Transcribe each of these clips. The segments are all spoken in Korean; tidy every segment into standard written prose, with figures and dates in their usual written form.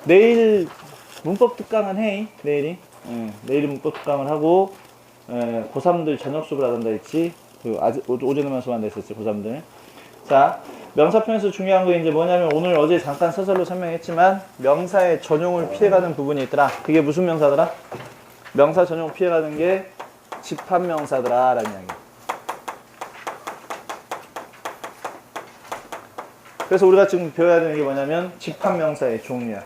내일 문법 특강은 해. 내일이. 내일 문법 특강을 하고 고3들 저녁 수업을 하던다 했지. 오전에만 수업한다 했었지, 고3들. 자, 명사편에서 중요한 거 이제 뭐냐면 오늘 어제 잠깐 서술로 설명했지만 명사의 전용을 피해가는 부분이 있더라. 그게 무슨 명사더라? 명사 전용 피해가는 게 집합명사더라 라는 이야기. 그래서 우리가 지금 배워야 되는 게 뭐냐면 집합명사의 종류야.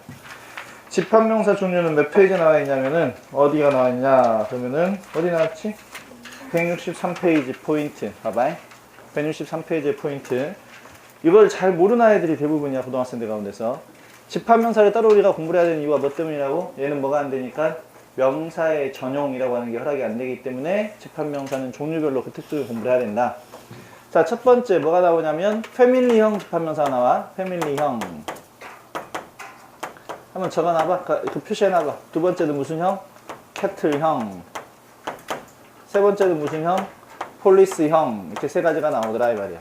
집합명사 종류는 몇 페이지에 나와 있냐면은 어디가 나와 있냐 그러면은 어디 나왔지? 163페이지 포인트 봐봐. 163페이지의 포인트. 이걸 잘 모르는 아이들이 대부분이야, 고등학생들 가운데서. 집합명사를 따로 우리가 공부를 해야 되는 이유가 뭐 때문이라고? 얘는 뭐가 안 되니까 명사의 전용이라고 하는 게 허락이 안 되기 때문에 집합명사는 종류별로 그 특징을 공부를 해야 된다. 자, 첫 번째 뭐가 나오냐면 패밀리형 집합명사가 나와. 패밀리형. 한번 적어놔봐. 그 표시해놔봐. 두 번째는 무슨 형? 캐틀형. 세 번째는 무슨 형? 폴리스형. 이렇게 세 가지가 나오더라 이 말이야.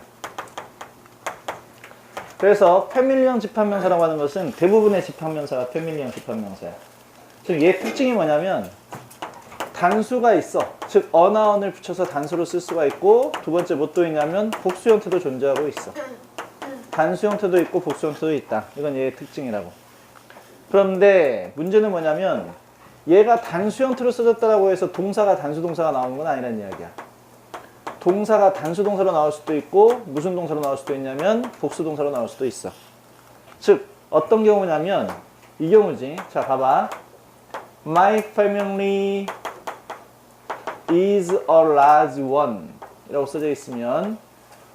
그래서 패밀리형 집합명사라고 하는 것은 대부분의 집합명사가 패밀리형 집합명사야. 즉 얘 특징이 뭐냐면 단수가 있어. 즉 어나언을 붙여서 단수로 쓸 수가 있고, 두 번째 뭐 또 있냐면 복수 형태도 존재하고 있어. 단수 형태도 있고 복수 형태도 있다. 이건 얘의 특징이라고. 그런데 문제는 뭐냐면 얘가 단수 형태로 써졌다고 해서 동사가 단수 동사가 나오는 건 아니라는 이야기야. 동사가 단수 동사로 나올 수도 있고 무슨 동사로 나올 수도 있냐면 복수 동사로 나올 수도 있어. 즉 어떤 경우냐면 이 경우지. 자, 봐봐. My family is a large one 이라고 써져 있으면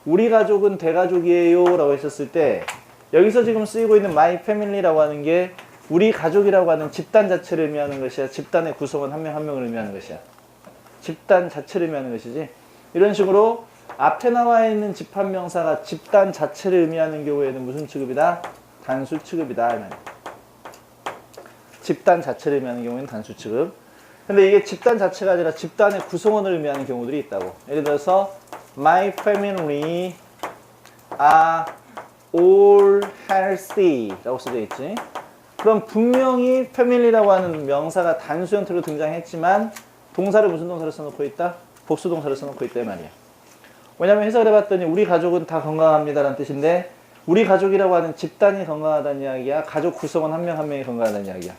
우리 가족은 대가족이에요 라고 했었을 때 여기서 지금 쓰이고 있는 my family라고 하는 게 우리 가족이라고 하는 집단 자체를 의미하는 것이야? 집단의 구성원 한 명 한 명을 의미하는 것이야? 집단 자체를 의미하는 것이지. 이런 식으로 앞에 나와 있는 집합명사가 집단 자체를 의미하는 경우에는 무슨 취급이다? 단수 취급이다. 집단 자체를 의미하는 경우에는 단수 취급. 근데 이게 집단 자체가 아니라 집단의 구성원을 의미하는 경우들이 있다고. 예를 들어서 My family are all healthy 라고 써져 있지. 그럼 분명히 family라고 하는 명사가 단수 형태로 등장했지만 동사를 무슨 동사로 써놓고 있다? 복수 동사를 써놓고 있다 이 말이야. 왜냐면 해석을 해봤더니 우리 가족은 다 건강합니다 라는 뜻인데 우리 가족이라고 하는 집단이 건강하다는 이야기야? 가족 구성원 한 명 한 명이 건강하다는 이야기야?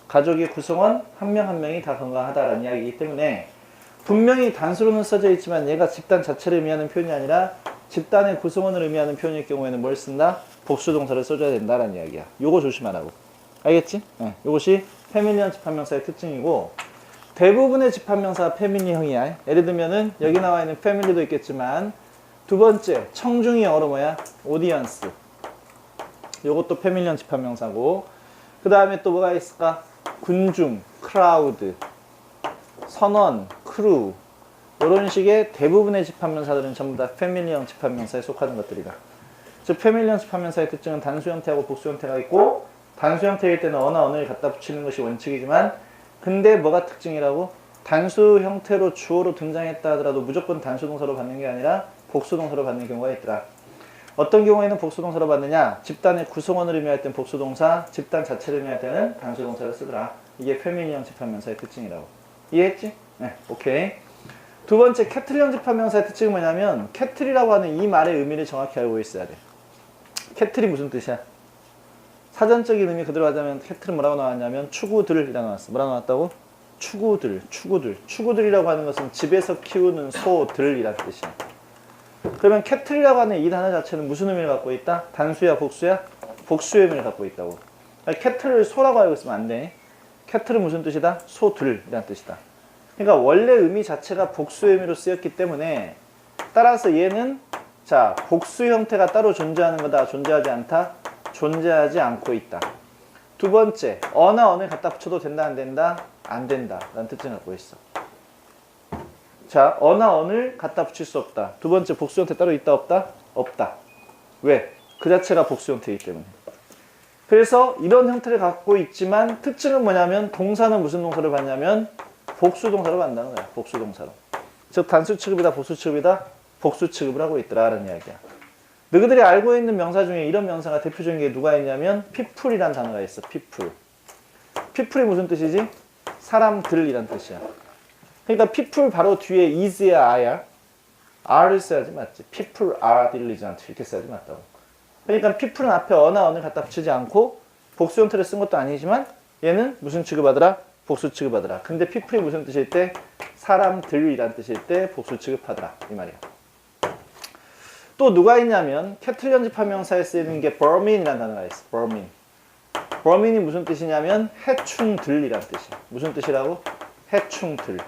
가족의 구성원 한 명 한 명이 다 건강하다라는 이야기이기 때문에 분명히 단수로는 써져 있지만 얘가 집단 자체를 의미하는 표현이 아니라 집단의 구성원을 의미하는 표현일 경우에는 뭘 쓴다? 복수 동사를 써줘야 된다라는 이야기야. 요거 조심하라고. 알겠지? 네. 요것이 패밀리형 집합명사의 특징이고 대부분의 집합명사가 패밀리형이야. 예를 들면은 여기 나와 있는 패밀리도 있겠지만 두 번째 청중이 영어로 뭐야? 오디언스. 요것도 패밀리형 집합명사고 그 다음에 또 뭐가 있을까? 군중, 크라우드, 선원, 크루 이런 식의 대부분의 집합명사들은 전부 다 패밀리형 집합명사에 속하는 것들이다. 즉 패밀리형 집합명사의 특징은 단수 형태하고 복수 형태가 있고 단수 형태일 때는 어나 언어를 갖다 붙이는 것이 원칙이지만 근데 뭐가 특징이라고? 단수 형태로 주어로 등장했다 하더라도 무조건 단수 동사로 받는 게 아니라 복수 동사로 받는 경우가 있더라. 어떤 경우에는 복수 동사로 받느냐? 집단의 구성원을 의미할 때는 복수 동사, 집단 자체를 의미할 때는 단수 동사를 쓰더라. 이게 패밀리형 집합명사의 특징이라고. 이해했지? 네, 오케이. 두 번째 캐틀형 집합명사의 특징은 뭐냐면 캐틀이라고 하는 이 말의 의미를 정확히 알고 있어야 돼. 캐틀이 무슨 뜻이야? 사전적인 의미 그대로 하자면 캐틀은 뭐라고 나왔냐면 추구들이라고 나왔어. 뭐라고 나왔다고? 추구들. 추구들이라고 하는 것은 집에서 키우는 소들이라는 뜻이야. 그러면 캐틀이라고 하는 이 단어 자체는 무슨 의미를 갖고 있다? 단수야 복수야? 복수의 의미를 갖고 있다고. 캐틀을 소라고 알고 있으면 안 돼. 캐틀은 무슨 뜻이다? 소들이라는 뜻이다. 그러니까 원래 의미 자체가 복수의 의미로 쓰였기 때문에 따라서 얘는 자 복수 형태가 따로 존재하는 거다? 존재하지 않다? 존재하지 않고 있다. 두 번째, 어나 언을 갖다 붙여도 된다 안 된다? 안 된다 라는 특징을 갖고 있어. 자, 어나 언을 갖다 붙일 수 없다. 두 번째, 복수 형태 따로 있다 없다? 없다. 왜? 그 자체가 복수 형태이기 때문에. 그래서 이런 형태를 갖고 있지만 특징은 뭐냐면 동사는 무슨 동사를 받냐면 복수 동사로 받는다는 거야. 복수 동사로. 즉 단수 취급이다 복수 취급이다? 복수 취급을 하고 있더라 라는 이야기야. 너희들이 알고 있는 명사 중에 이런 명사가 대표적인 게 누가 있냐면 people이란 단어가 있어. people. people이 무슨 뜻이지? 사람들이란 뜻이야. 그러니까 people 바로 뒤에 is야 are야? are를 써야지 맞지? people are diligent 이렇게 써야지 맞다고. 그러니까 people은 앞에 어나 언을 갖다 붙이지 않고 복수 형태를 쓴 것도 아니지만 얘는 무슨 취급하더라? 복수 취급하더라. 근데 people이 무슨 뜻일 때? 사람들이란 뜻일 때 복수 취급하더라. 이 말이야. 또 누가 있냐면 캐틀 연집하명사에 쓰이는 게 vermin이라는 단어가 있어. vermin. vermin이 무슨 뜻이냐면 해충들이란 뜻이야. 무슨 뜻이라고? 해충들.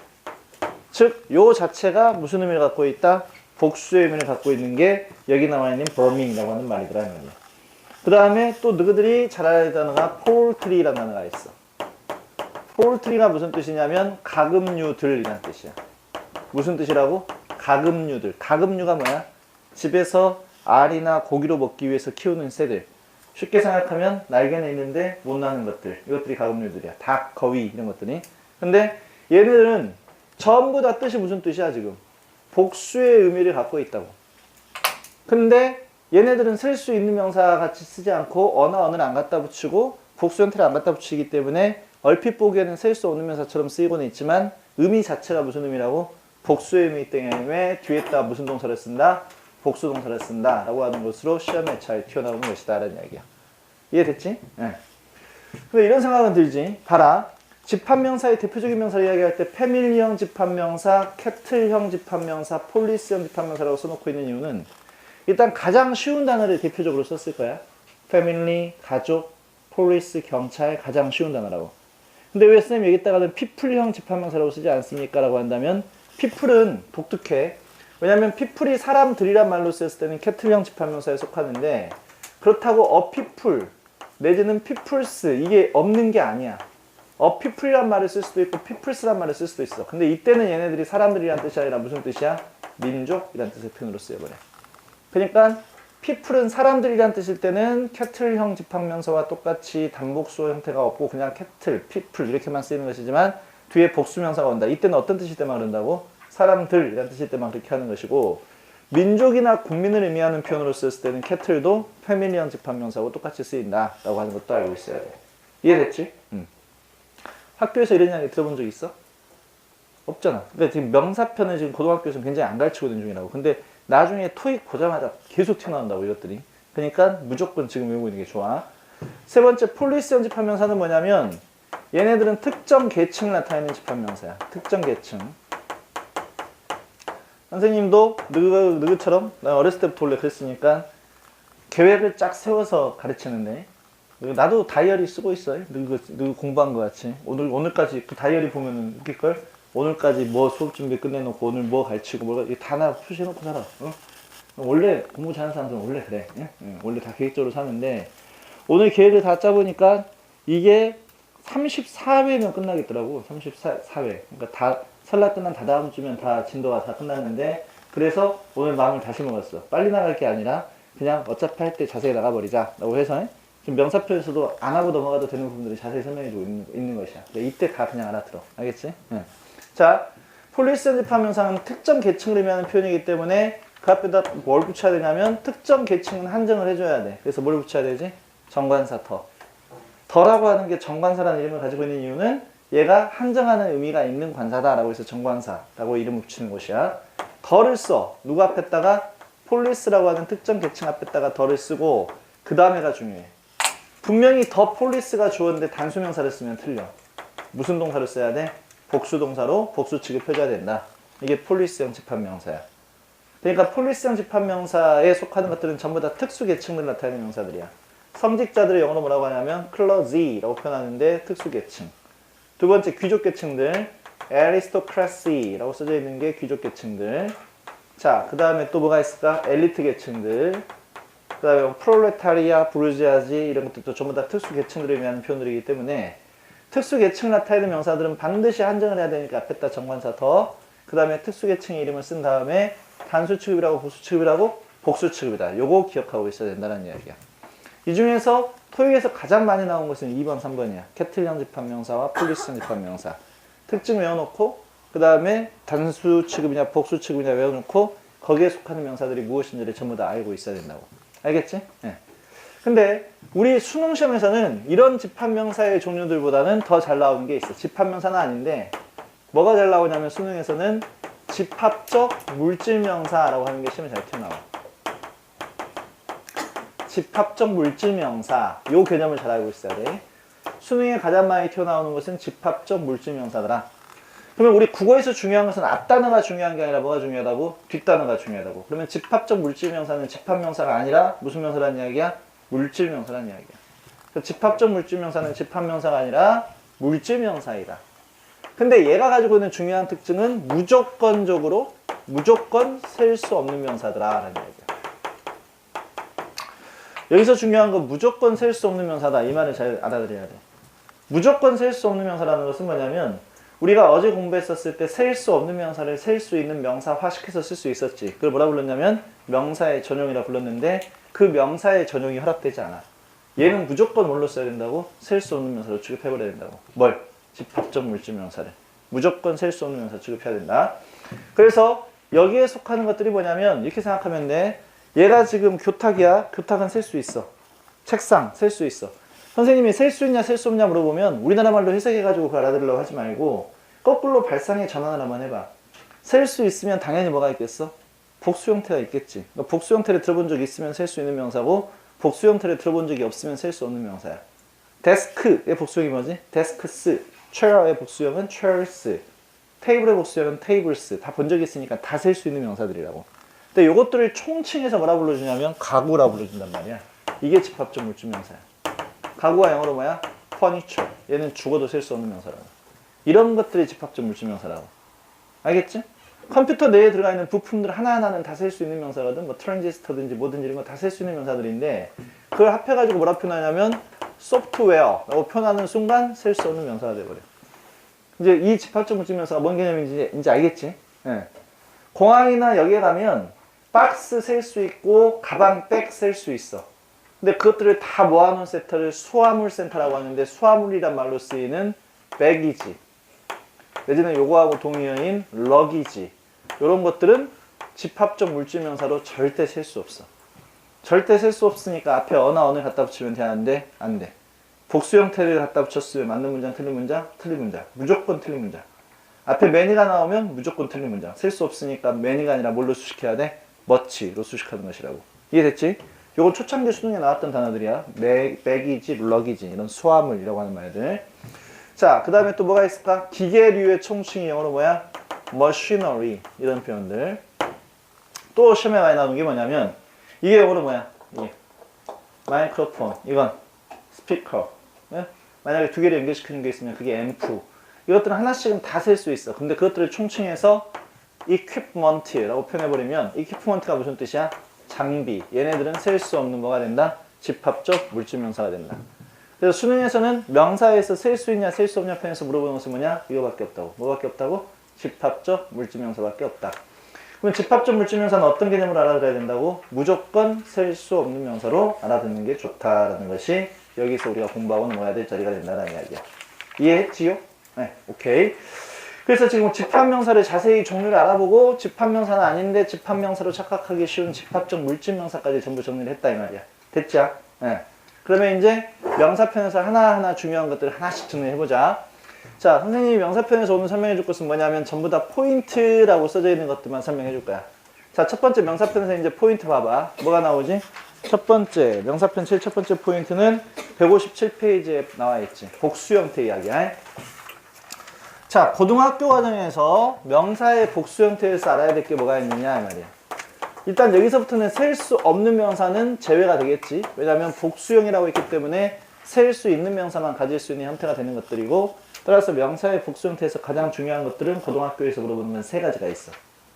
즉, 요 자체가 무슨 의미를 갖고 있다? 복수의 의미를 갖고 있는 게 여기 나와 있는 vermin이라고 하는 말이더라. 그 다음에 또 너희들이 잘 알아야 할 단어가 poultry라는 단어가 있어. poultry가 무슨 뜻이냐면 가금류들이란 뜻이야. 무슨 뜻이라고? 가금류들. 가금류가 뭐야? 집에서 알이나 고기로 먹기 위해서 키우는 새들. 쉽게 생각하면 날개는 있는데 못 나는 것들. 이것들이 가금류들이야. 닭, 거위 이런 것들이. 근데 얘네들은 전부 다 뜻이 무슨 뜻이야 지금? 복수의 의미를 갖고 있다고. 근데 얘네들은 쓸 수 있는 명사 같이 쓰지 않고 어나 언을 안 갖다 붙이고 복수 형태를 안 갖다 붙이기 때문에 얼핏 보기에는 쓸 수 없는 명사처럼 쓰이고는 있지만 의미 자체가 무슨 의미라고? 복수의 의미 때문에 뒤에다 무슨 동사를 쓴다? 복수 동사를 쓴다 라고 하는 것으로 시험에 잘 튀어나오는 것이다 라는 이야기야. 이해됐지? 네. 근데 이런 생각은 들지. 봐라. 집합명사의 대표적인 명사를 이야기할 때 패밀리형 집합명사, 캐틀형 집합명사, 폴리스형 집합명사라고 써놓고 있는 이유는 일단 가장 쉬운 단어를 대표적으로 썼을 거야. 패밀리, 가족, 폴리스, 경찰 가장 쉬운 단어라고. 근데 왜 선생님 여기다가는 피플형 집합명사라고 쓰지 않습니까? 라고 한다면 피플은 독특해. 왜냐면 people이 사람들이란 말로 쓰였을 때는 캐틀형 집합명사에 속하는데 그렇다고 a people 내지는 peoples 이게 없는 게 아니야. a people이란 말을 쓸 수도 있고 peoples란 말을 쓸 수도 있어. 근데 이때는 얘네들이 사람들이란 뜻이 아니라 무슨 뜻이야? 민족이란 뜻의 표현으로 쓰여버려. 그러니까 people은 사람들이란 뜻일 때는 캐틀형 집합명사와 똑같이 단복수 형태가 없고 그냥 캐틀, people 이렇게만 쓰이는 것이지만 뒤에 복수명사가 온다. 이때는 어떤 뜻일 때만 그런다고? 사람들이란 뜻일 때만 그렇게 하는 것이고 민족이나 국민을 의미하는 표현으로 썼을 때는 캐틀도 패밀리형 집합명사하고 똑같이 쓰인다 라고 하는 것도 알고 있어야 돼. 이해됐지? 학교에서 이런 이야기 들어본 적 있어? 없잖아. 근데 지금 명사편을 지금 고등학교에서 굉장히 안 가르치고 있는 중이라고. 근데 나중에 토익 보자마자 계속 튀어나온다고 이것들이. 그러니까 무조건 지금 외우고 있는 게 좋아. 세 번째 폴리스형 집합명사는 뭐냐면 얘네들은 특정 계층을 나타내는 집합명사야. 특정 계층. 선생님도 너희처럼 나 어렸을 때부터 원래 그랬으니까 계획을 쫙 세워서 가르치는데 나도 다이어리 쓰고 있어요. 너희 공부한 거 같이. 오늘까지 그 다이어리 보면은 웃길걸? 오늘까지 뭐 수업 준비 끝내놓고 오늘 뭐 가르치고 뭐 다 나 표시해놓고 살아. 어? 원래 공부 잘하는 사람들은 원래 그래. 원래 다 계획적으로 사는데 오늘 계획을 다 짜보니까 이게 34회면 끝나겠더라고. 34회. 그러니까 다 설날 끝난 다다음 주면 다 진도가 다 끝났는데 그래서 오늘 마음을 다시 먹었어. 빨리 나갈 게 아니라 그냥 어차피 할 때 자세히 나가버리자 라고 해서 지금 명사표에서도 안 하고 넘어가도 되는 부분들이 자세히 설명해주고 있는 것이야. 이때 다 그냥 알아들어. 알겠지? 네. 자, 폴리스형 집합명사는 특정 계층을 의미하는 표현이기 때문에 그 앞에다 뭘 붙여야 되냐면 특정 계층은 한정을 해줘야 돼. 그래서 뭘 붙여야 되지? 정관사 더. 더라고 하는 게 정관사라는 이름을 가지고 있는 이유는 얘가 한정하는 의미가 있는 관사다라고 해서 정관사라고 이름을 붙이는 것이야. 더를 써. 누구 앞에다가? 폴리스라고 하는 특정 계층 앞에다가 더를 쓰고 그 다음에가 중요해. 분명히 더 폴리스가 주어인데 단수명사를 쓰면 틀려. 무슨 동사를 써야 돼? 복수동사로 복수 취급해줘야 된다. 이게 폴리스형 집합명사야. 그러니까 폴리스형 집합명사에 속하는 것들은 전부 다 특수계층을 나타내는 명사들이야. 성직자들을 영어로 뭐라고 하냐면 클러지라고 표현하는데 특수계층. 두 번째 귀족계층들 aristocracy라고 써져 있는 게 귀족계층들. 자, 그 다음에 또 뭐가 있을까? 엘리트 계층들. 그 다음에 프롤레타리아, 부르지아지 이런 것들도 전부 다 특수계층들을 의미하는 표현들이기 때문에 특수계층을 나타내는 명사들은 반드시 한정을 해야 되니까 앞에다 정관사 더, 그 다음에 특수계층의 이름을 쓴 다음에 단수 취급이라고 복수 취급이라고 복수 취급이다. 요거 기억하고 있어야 된다는 이야기야. 이 중에서 토익에서 가장 많이 나온 것은 2번, 3번이야. 캐틀형 집합명사와 폴리스형 집합명사. 특징 외워놓고 그 다음에 단수 취급이냐 복수 취급이냐 외워놓고 거기에 속하는 명사들이 무엇인지를 전부 다 알고 있어야 된다고. 알겠지? 네. 근데 우리 수능 시험에서는 이런 집합명사의 종류들보다는 더 잘 나오는 게 있어. 집합명사는 아닌데 뭐가 잘 나오냐면 수능에서는 집합적 물질명사라고 하는 게 시험에 잘 튀어나와. 집합적 물질명사, 요 개념을 잘 알고 있어야 돼. 수능에 가장 많이 튀어나오는 것은 집합적 물질명사더라. 그러면 우리 국어에서 중요한 것은 앞단어가 중요한 게 아니라 뭐가 중요하다고? 뒷단어가 중요하다고. 그러면 집합적 물질명사는 집합명사가 아니라 무슨 명사란 이야기야? 물질명사란 이야기야. 그래서 집합적 물질명사는 집합명사가 아니라 물질명사이다. 근데 얘가 가지고 있는 중요한 특징은 무조건적으로 무조건 셀 수 없는 명사더라 라는 얘기야. 여기서 중요한 건 무조건 셀 수 없는 명사다. 이 말을 잘 알아들여야 돼. 무조건 셀 수 없는 명사라는 것은 뭐냐면 우리가 어제 공부했었을 때 셀 수 없는 명사를 셀 수 있는 명사화시켜서 쓸 수 있었지. 그걸 뭐라 불렀냐면 명사의 전용이라 불렀는데 그 명사의 전용이 허락되지 않아. 얘는 무조건 뭘로 써야 된다고? 셀 수 없는 명사로 취급해버려야 된다고. 뭘? 집합적 물질명사를. 무조건 셀 수 없는 명사 취급해야 된다. 그래서 여기에 속하는 것들이 뭐냐면 이렇게 생각하면 돼. 얘가 지금 교탁이야. 교탁은 셀 수 있어. 책상 셀 수 있어. 선생님이 셀 수 있냐 셀 수 없냐 물어보면 우리나라 말로 해석해가지고 그걸 알아들으려고 하지 말고 거꾸로 발상의 전환을 한번 해봐. 셀 수 있으면 당연히 뭐가 있겠어? 복수 형태가 있겠지. 그러니까 복수 형태를 들어본 적이 있으면 셀 수 있는 명사고 복수 형태를 들어본 적이 없으면 셀 수 없는 명사야. 데스크의 복수형이 뭐지? 데스크스. 체어의 복수형은 chairs. 테이블의 복수형은 tables. 다 본 적이 있으니까 다 셀 수 있는 명사들이라고. 근데 요것들을 총칭해서 뭐라 불러주냐면 가구라 불러준단 말이야. 이게 집합적 물질명사야. 가구가 영어로 뭐야? furniture. 얘는 죽어도 셀 수 없는 명사라고. 이런 것들이 집합적 물질명사라고. 알겠지? 컴퓨터 내에 들어가 있는 부품들 하나하나는 다 셀 수 있는 명사거든. 뭐 트랜지스터든지 뭐든지 이런 거 다 셀 수 있는 명사들인데 그걸 합해가지고 뭐라 표현하냐면 소프트웨어라고 표현하는 순간 셀 수 없는 명사가 돼버려. 이제 이 집합적 물질명사가 뭔 개념인지 이제 알겠지? 예. 공항이나 역에 가면 박스 셀 수 있고 가방 백 셀 수 있어. 근데 그것들을 다 모아놓은 센터를 수화물 센터라고 하는데 수화물이란 말로 쓰이는 백이지. 내지는 요거하고 동의어인 럭이지. 이런 것들은 집합적 물질명사로 절대 셀 수 없어. 절대 셀 수 없으니까 앞에 어나 어느 갖다 붙이면 되는데 안 돼. 복수 형태를 갖다 붙였으면 맞는 문장, 틀린 문장, 틀린 문장. 무조건 틀린 문장. 앞에 many가 나오면 무조건 틀린 문장. 셀 수 없으니까 many가 아니라 뭘로 수식해야 돼? much로 수식하는 것이라고. 이해됐지? 요건 초창기 수능에 나왔던 단어들이야. 백이지, 럭이지 이런 수화물이라고 하는 말들. 자, 그 다음에 또 뭐가 있을까? 기계류의 총칭이 영어로 뭐야? machinery 이런 표현들. 또 시험에 많이 나오는 게 뭐냐면 이게 영어로 뭐야? 이게 마이크로폰, 이건 스피커. 네? 만약에 두 개를 연결시키는 게 있으면 그게 앰프. 이것들은 하나씩은 다 셀 수 있어. 근데 그것들을 총칭해서 equipment라고 표현해버리면 equipment가 무슨 뜻이야? 장비. 얘네들은 셀 수 없는 뭐가 된다? 집합적 물질명사가 된다. 그래서 수능에서는 명사에서 셀 수 있냐 셀 수 없냐 편에서 물어보는 것은 뭐냐? 이거밖에 없다고. 뭐밖에 없다고? 집합적 물질명사밖에 없다. 그럼 집합적 물질명사는 어떤 개념으로 알아들어야 된다고? 무조건 셀 수 없는 명사로 알아듣는 게 좋다라는 것이 여기서 우리가 공부하고 넘어야 될 자리가 된다는 이야기야. 이해했지요? 네, 오케이. 그래서 지금 집합명사를 자세히 종류를 알아보고 집합명사는 아닌데 집합명사로 착각하기 쉬운 집합적 물질명사까지 전부 정리를 했다 이 말이야. 됐죠? 네. 그러면 이제 명사편에서 하나하나 중요한 것들을 하나씩 정리해보자. 자, 선생님이 명사편에서 오늘 설명해 줄 것은 뭐냐면 전부 다 포인트라고 써져 있는 것들만 설명해 줄 거야. 자, 첫 번째 명사편에서 이제 포인트 봐봐. 뭐가 나오지? 첫 번째, 명사편 제일 첫 번째 포인트는 157페이지에 나와 있지. 복수 형태 이야기야. 자, 고등학교 과정에서 명사의 복수 형태에서 알아야 될 게 뭐가 있느냐 이 말이야. 일단 여기서부터는 셀 수 없는 명사는 제외가 되겠지. 왜냐하면 복수형이라고 했기 때문에 셀 수 있는 명사만 가질 수 있는 형태가 되는 것들이고, 따라서 명사의 복수 형태에서 가장 중요한 것들은 고등학교에서 물어보는 건 세 가지가 있어.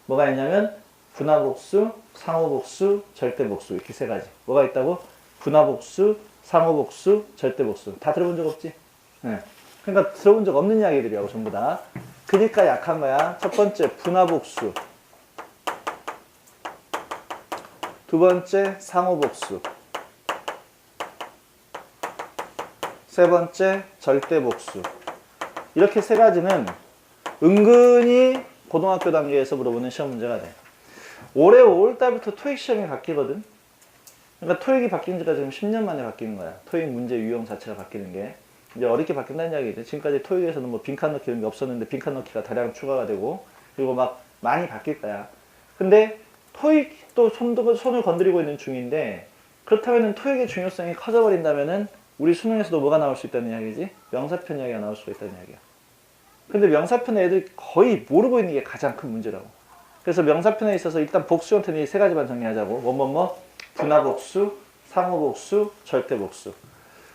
뭐가 있냐면 분화복수, 상호복수, 절대복수 이렇게 세 가지. 뭐가 있다고? 분화복수, 상호복수, 절대복수. 다 들어본 적 없지? 네. 그러니까 들어본 적 없는 이야기들이라고 전부 다. 그러니까 약한 거야. 첫 번째 분화복수, 두 번째 상호복수, 세 번째 절대복수. 이렇게 세 가지는 은근히 고등학교 단계에서 물어보는 시험 문제가 돼. 올해 5월달부터 토익 시험이 바뀌거든. 그러니까 토익이 바뀐 지가 지금 10년 만에 바뀌는 거야. 토익 문제 유형 자체가 바뀌는 게. 이제 어렵게 바뀐다는 이야기죠. 지금까지 토익에서는 뭐 빈칸 넣기 이런 게 없었는데 빈칸 넣기가 다량 추가가 되고 그리고 막 많이 바뀔 거야. 근데 토익도 손을 건드리고 있는 중인데 그렇다면 토익의 중요성이 커져버린다면은 우리 수능에서도 뭐가 나올 수 있다는 이야기지? 명사편 이야기가 나올 수가 있다는 이야기야. 근데 명사편에 애들이 거의 모르고 있는 게 가장 큰 문제라고. 그래서 명사편에 있어서 일단 복수 형태는 이 세 가지만 정리하자고. 분화복수, 상호복수, 절대복수.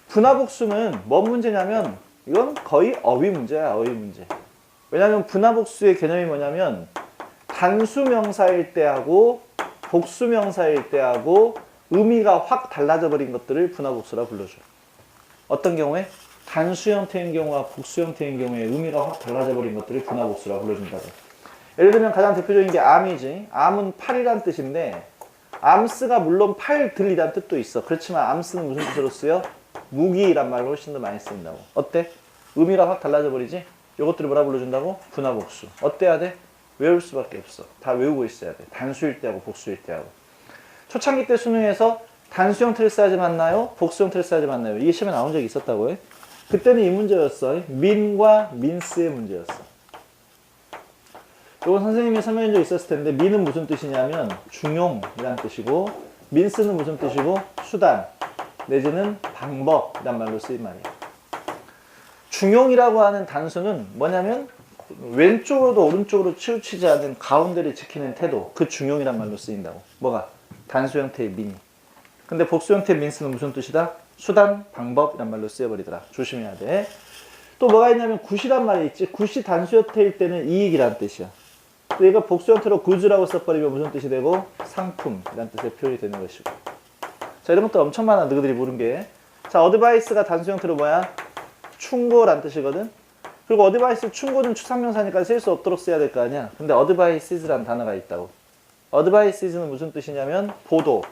분화복수는 뭔 문제냐면 이건 거의 어휘 문제야, 어휘 문제. 왜냐하면 분화복수의 개념이 뭐냐면 단수명사일 때하고 복수명사일 때하고 의미가 확 달라져 버린 것들을 분화복수라 불러줘. 어떤 경우에? 단수 형태인 경우와 복수 형태인 경우에 의미가 확 달라져 버린 것들을 분화복수라 불러준다고. 예를 들면 가장 대표적인 게 암이지. 암은 팔이란 뜻인데 암스가 물론 팔들이란 뜻도 있어. 그렇지만 암스는 무슨 뜻으로 쓰여? 무기란 말로 훨씬 더 많이 쓰인다고. 어때? 의미가 확 달라져 버리지? 이것들을 뭐라 불러준다고? 분화복수. 어때야 돼? 외울 수밖에 없어. 다 외우고 있어야 돼. 단수일 때하고 복수일 때하고. 초창기 때 수능에서 단수 형태를 써야지 맞나요? 복수 형태를 써야지 맞나요? 이게 시험에 나온 적이 있었다고 해. 그때는 이 문제였어. 민과 민스의 문제였어. 이건 선생님이 설명한 적 있었을 텐데 민은 무슨 뜻이냐면 중용이란 뜻이고 민스는 무슨 뜻이고 수단 내지는 방법이란 말로 쓰인 말이야. 중용이라고 하는 단수는 뭐냐면 왼쪽으로도 오른쪽으로 치우치지 않는 가운데를 지키는 태도, 그 중용이란 말로 쓰인다고. 뭐가? 단수 형태의 민이. 근데 복수 형태의 민스는 무슨 뜻이다? 수단, 방법이란 말로 쓰여버리더라. 조심해야 돼. 또 뭐가 있냐면 굿이란 말이 있지. 굿이 단수 형태일 때는 이익이란 뜻이야. 근데 이거 복수 형태로 굿이라고 써버리면 무슨 뜻이 되고? 상품이란 뜻의 표현이 되는 것이고. 자, 이런 것도 엄청 많아, 너희들이 모르는 게. 자, 어드바이스가 단수 형태로 뭐야? 충고란 뜻이거든. 그리고 어드바이스 충고는 추상명사니까 쓸 수 없도록 써야 될 거 아니야. 근데 어드바이시즈라는 단어가 있다고. 어드바이시즈는 무슨 뜻이냐면 보도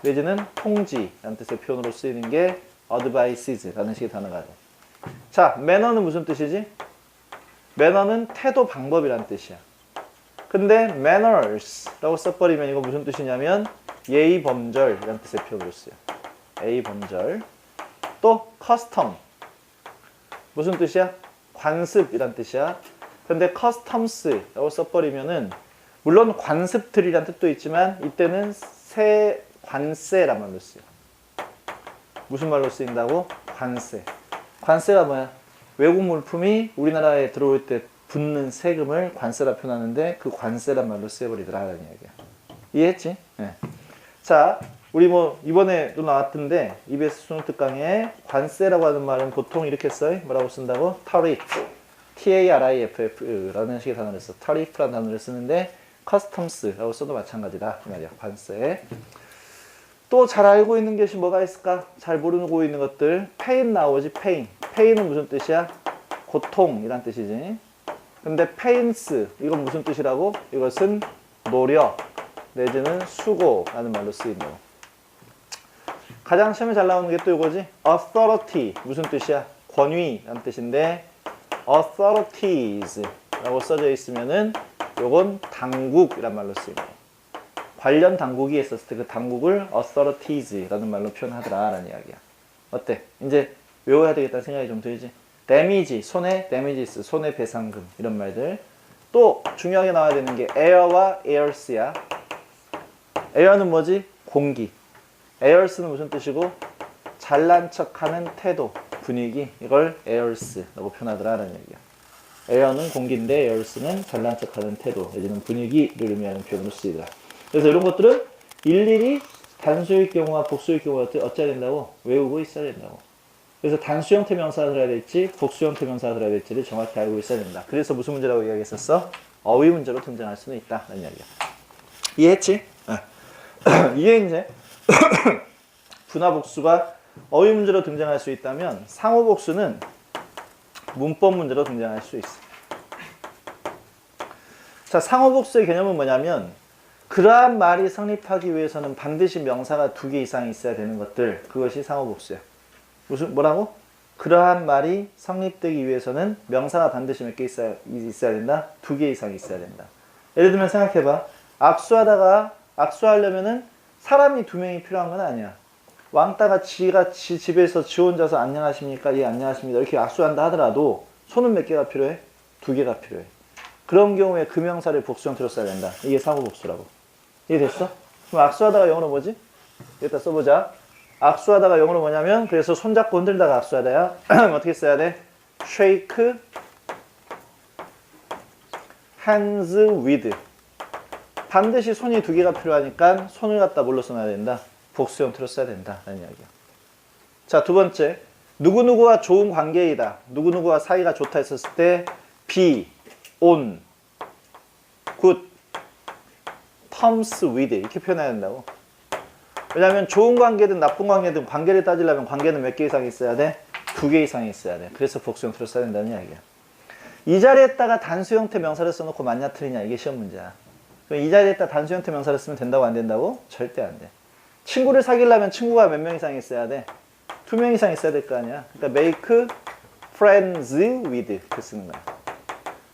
내지는 통지라는 뜻의 표현으로 쓰이는 게 어드바이시즈라는 식의 단어가 돼. 자, 매너는 무슨 뜻이지? 매너는 태도 방법이란 뜻이야. 근데 manners라고 써버리면 이거 무슨 뜻이냐면 예의 범절이라는 뜻의 표현으로 쓰여. 예의 범절. 또 custom 무슨 뜻이야? 관습이란 뜻이야. 근데 customs라고 써버리면은 물론 관습들이란 뜻도 있지만 이때는 새 관세란 말로 쓰여. 무슨 말로 쓰인다고? 관세. 관세가 뭐야? 외국 물품이 우리나라에 들어올 때 붙는 세금을 관세라 표현하는데 그 관세란 말로 쓰여버리더라라는 이야기야. 이해했지? 네. 자, 우리 뭐 이번에도 나왔던데 EBS 수능 특강에 관세라고 하는 말은 보통 이렇게 써요. 뭐라고 쓴다고? tariff, T-A-R-I-F-F라는 식의 단어를 써. tariff라는 단어를 쓰는데 customs라고 써도 마찬가지다 이 말이야. 관세. 또 잘 알고 있는 것이 뭐가 있을까? 잘 모르고 있는 것들. pain 나오지. pain. pain은 무슨 뜻이야? 고통이란 뜻이지. 근데 pains 이건 무슨 뜻이라고? 이것은 노력 내지는 수고라는 말로 쓰인다고. 가장 시험에 잘 나오는 게 또 이거지. authority 무슨 뜻이야? 권위라는 뜻인데 authorities라고 써져 있으면은 요건 당국이란 말로 쓰입니다. 관련 당국이 있었을 때 그 당국을 authorities라는 말로 표현하더라라는 이야기야. 어때? 이제 외워야 되겠다는 생각이 좀 들지? 데미지, 손해, damages, 손해배상금 이런 말들. 또 중요하게 나와야 되는 게 air와 airs야. air는 뭐지? 공기. airs는 무슨 뜻이고? 잘난 척하는 태도, 분위기. 이걸 airs라고 표현하더라라는 얘기야. air는 공기인데 airs는 잘난 척하는 태도, 내지는 분위기를 의미하는 표현으로 쓰이더라. 그래서 이런 것들은 일일이 단수일 경우와 복수일 경우가 어찌해야 된다고? 외우고 있어야 된다고. 그래서 단수 형태 명사가 들어야 될지 복수 형태 명사가 들어야 될지를 정확히 알고 있어야 된다. 그래서 무슨 문제라고 이야기했었어? 어휘 문제로 등장할 수는 있다. 라는 이야기야. 이해했지? 이게 이제 분화복수가 어휘 문제로 등장할 수 있다면 상호복수는 문법 문제로 등장할 수 있어. 자, 상호복수의 개념은 뭐냐면 그러한 말이 성립하기 위해서는 반드시 명사가 2개 이상 있어야 되는 것들, 그것이 상호복수야. 뭐라고? 그러한 말이 성립되기 위해서는 명사가 반드시 몇 개 있어야 된다? 2개 이상 있어야 된다. 예를 들면 생각해봐. 악수하려면은 사람이 2명이 필요한 건 아니야. 왕따가 지가 집에서 지 혼자서 안녕하십니까? 예, 안녕하십니다. 이렇게 악수한다 하더라도 손은 몇 개가 필요해? 2개가 필요해. 그런 경우에 그 명사를 복수 형태로 써야 된다. 이게 사고복수라고. 이해됐어? 그럼 악수하다가 영어로 뭐지? 여기다 써보자. 악수하다가 영어로 뭐냐면, 그래서 손잡고 흔들다가 악수하다야. 어떻게 써야 돼? shake hands with. 반드시 손이 2개가 필요하니까 손을 갖다 뭘로 써놔야 된다? 복수 형태로 써야 된다. 라는 이야기야. 자, 두 번째. 누구누구와 좋은 관계이다. 누구누구와 사이가 좋다 했었을 때 be on good terms with 이렇게 표현해야 된다고. 왜냐하면 좋은 관계든 나쁜 관계든 관계를 따지려면 관계는 몇 개 이상 있어야 돼? 2개 이상이 있어야 돼. 그래서 복수 형태로 써야 된다는 이야기야. 이 자리에다가 단수 형태 명사를 써놓고 맞냐 틀리냐 이게 시험 문제야. 이 자리에다 단수 형태 명사를 쓰면 된다고 안 된다고? 절대 안 돼. 친구를 사귀려면 친구가 몇 명 이상 있어야 돼? 2명 이상 있어야 될 거 아니야. 그러니까 make friends with 이렇게 쓰는 거야.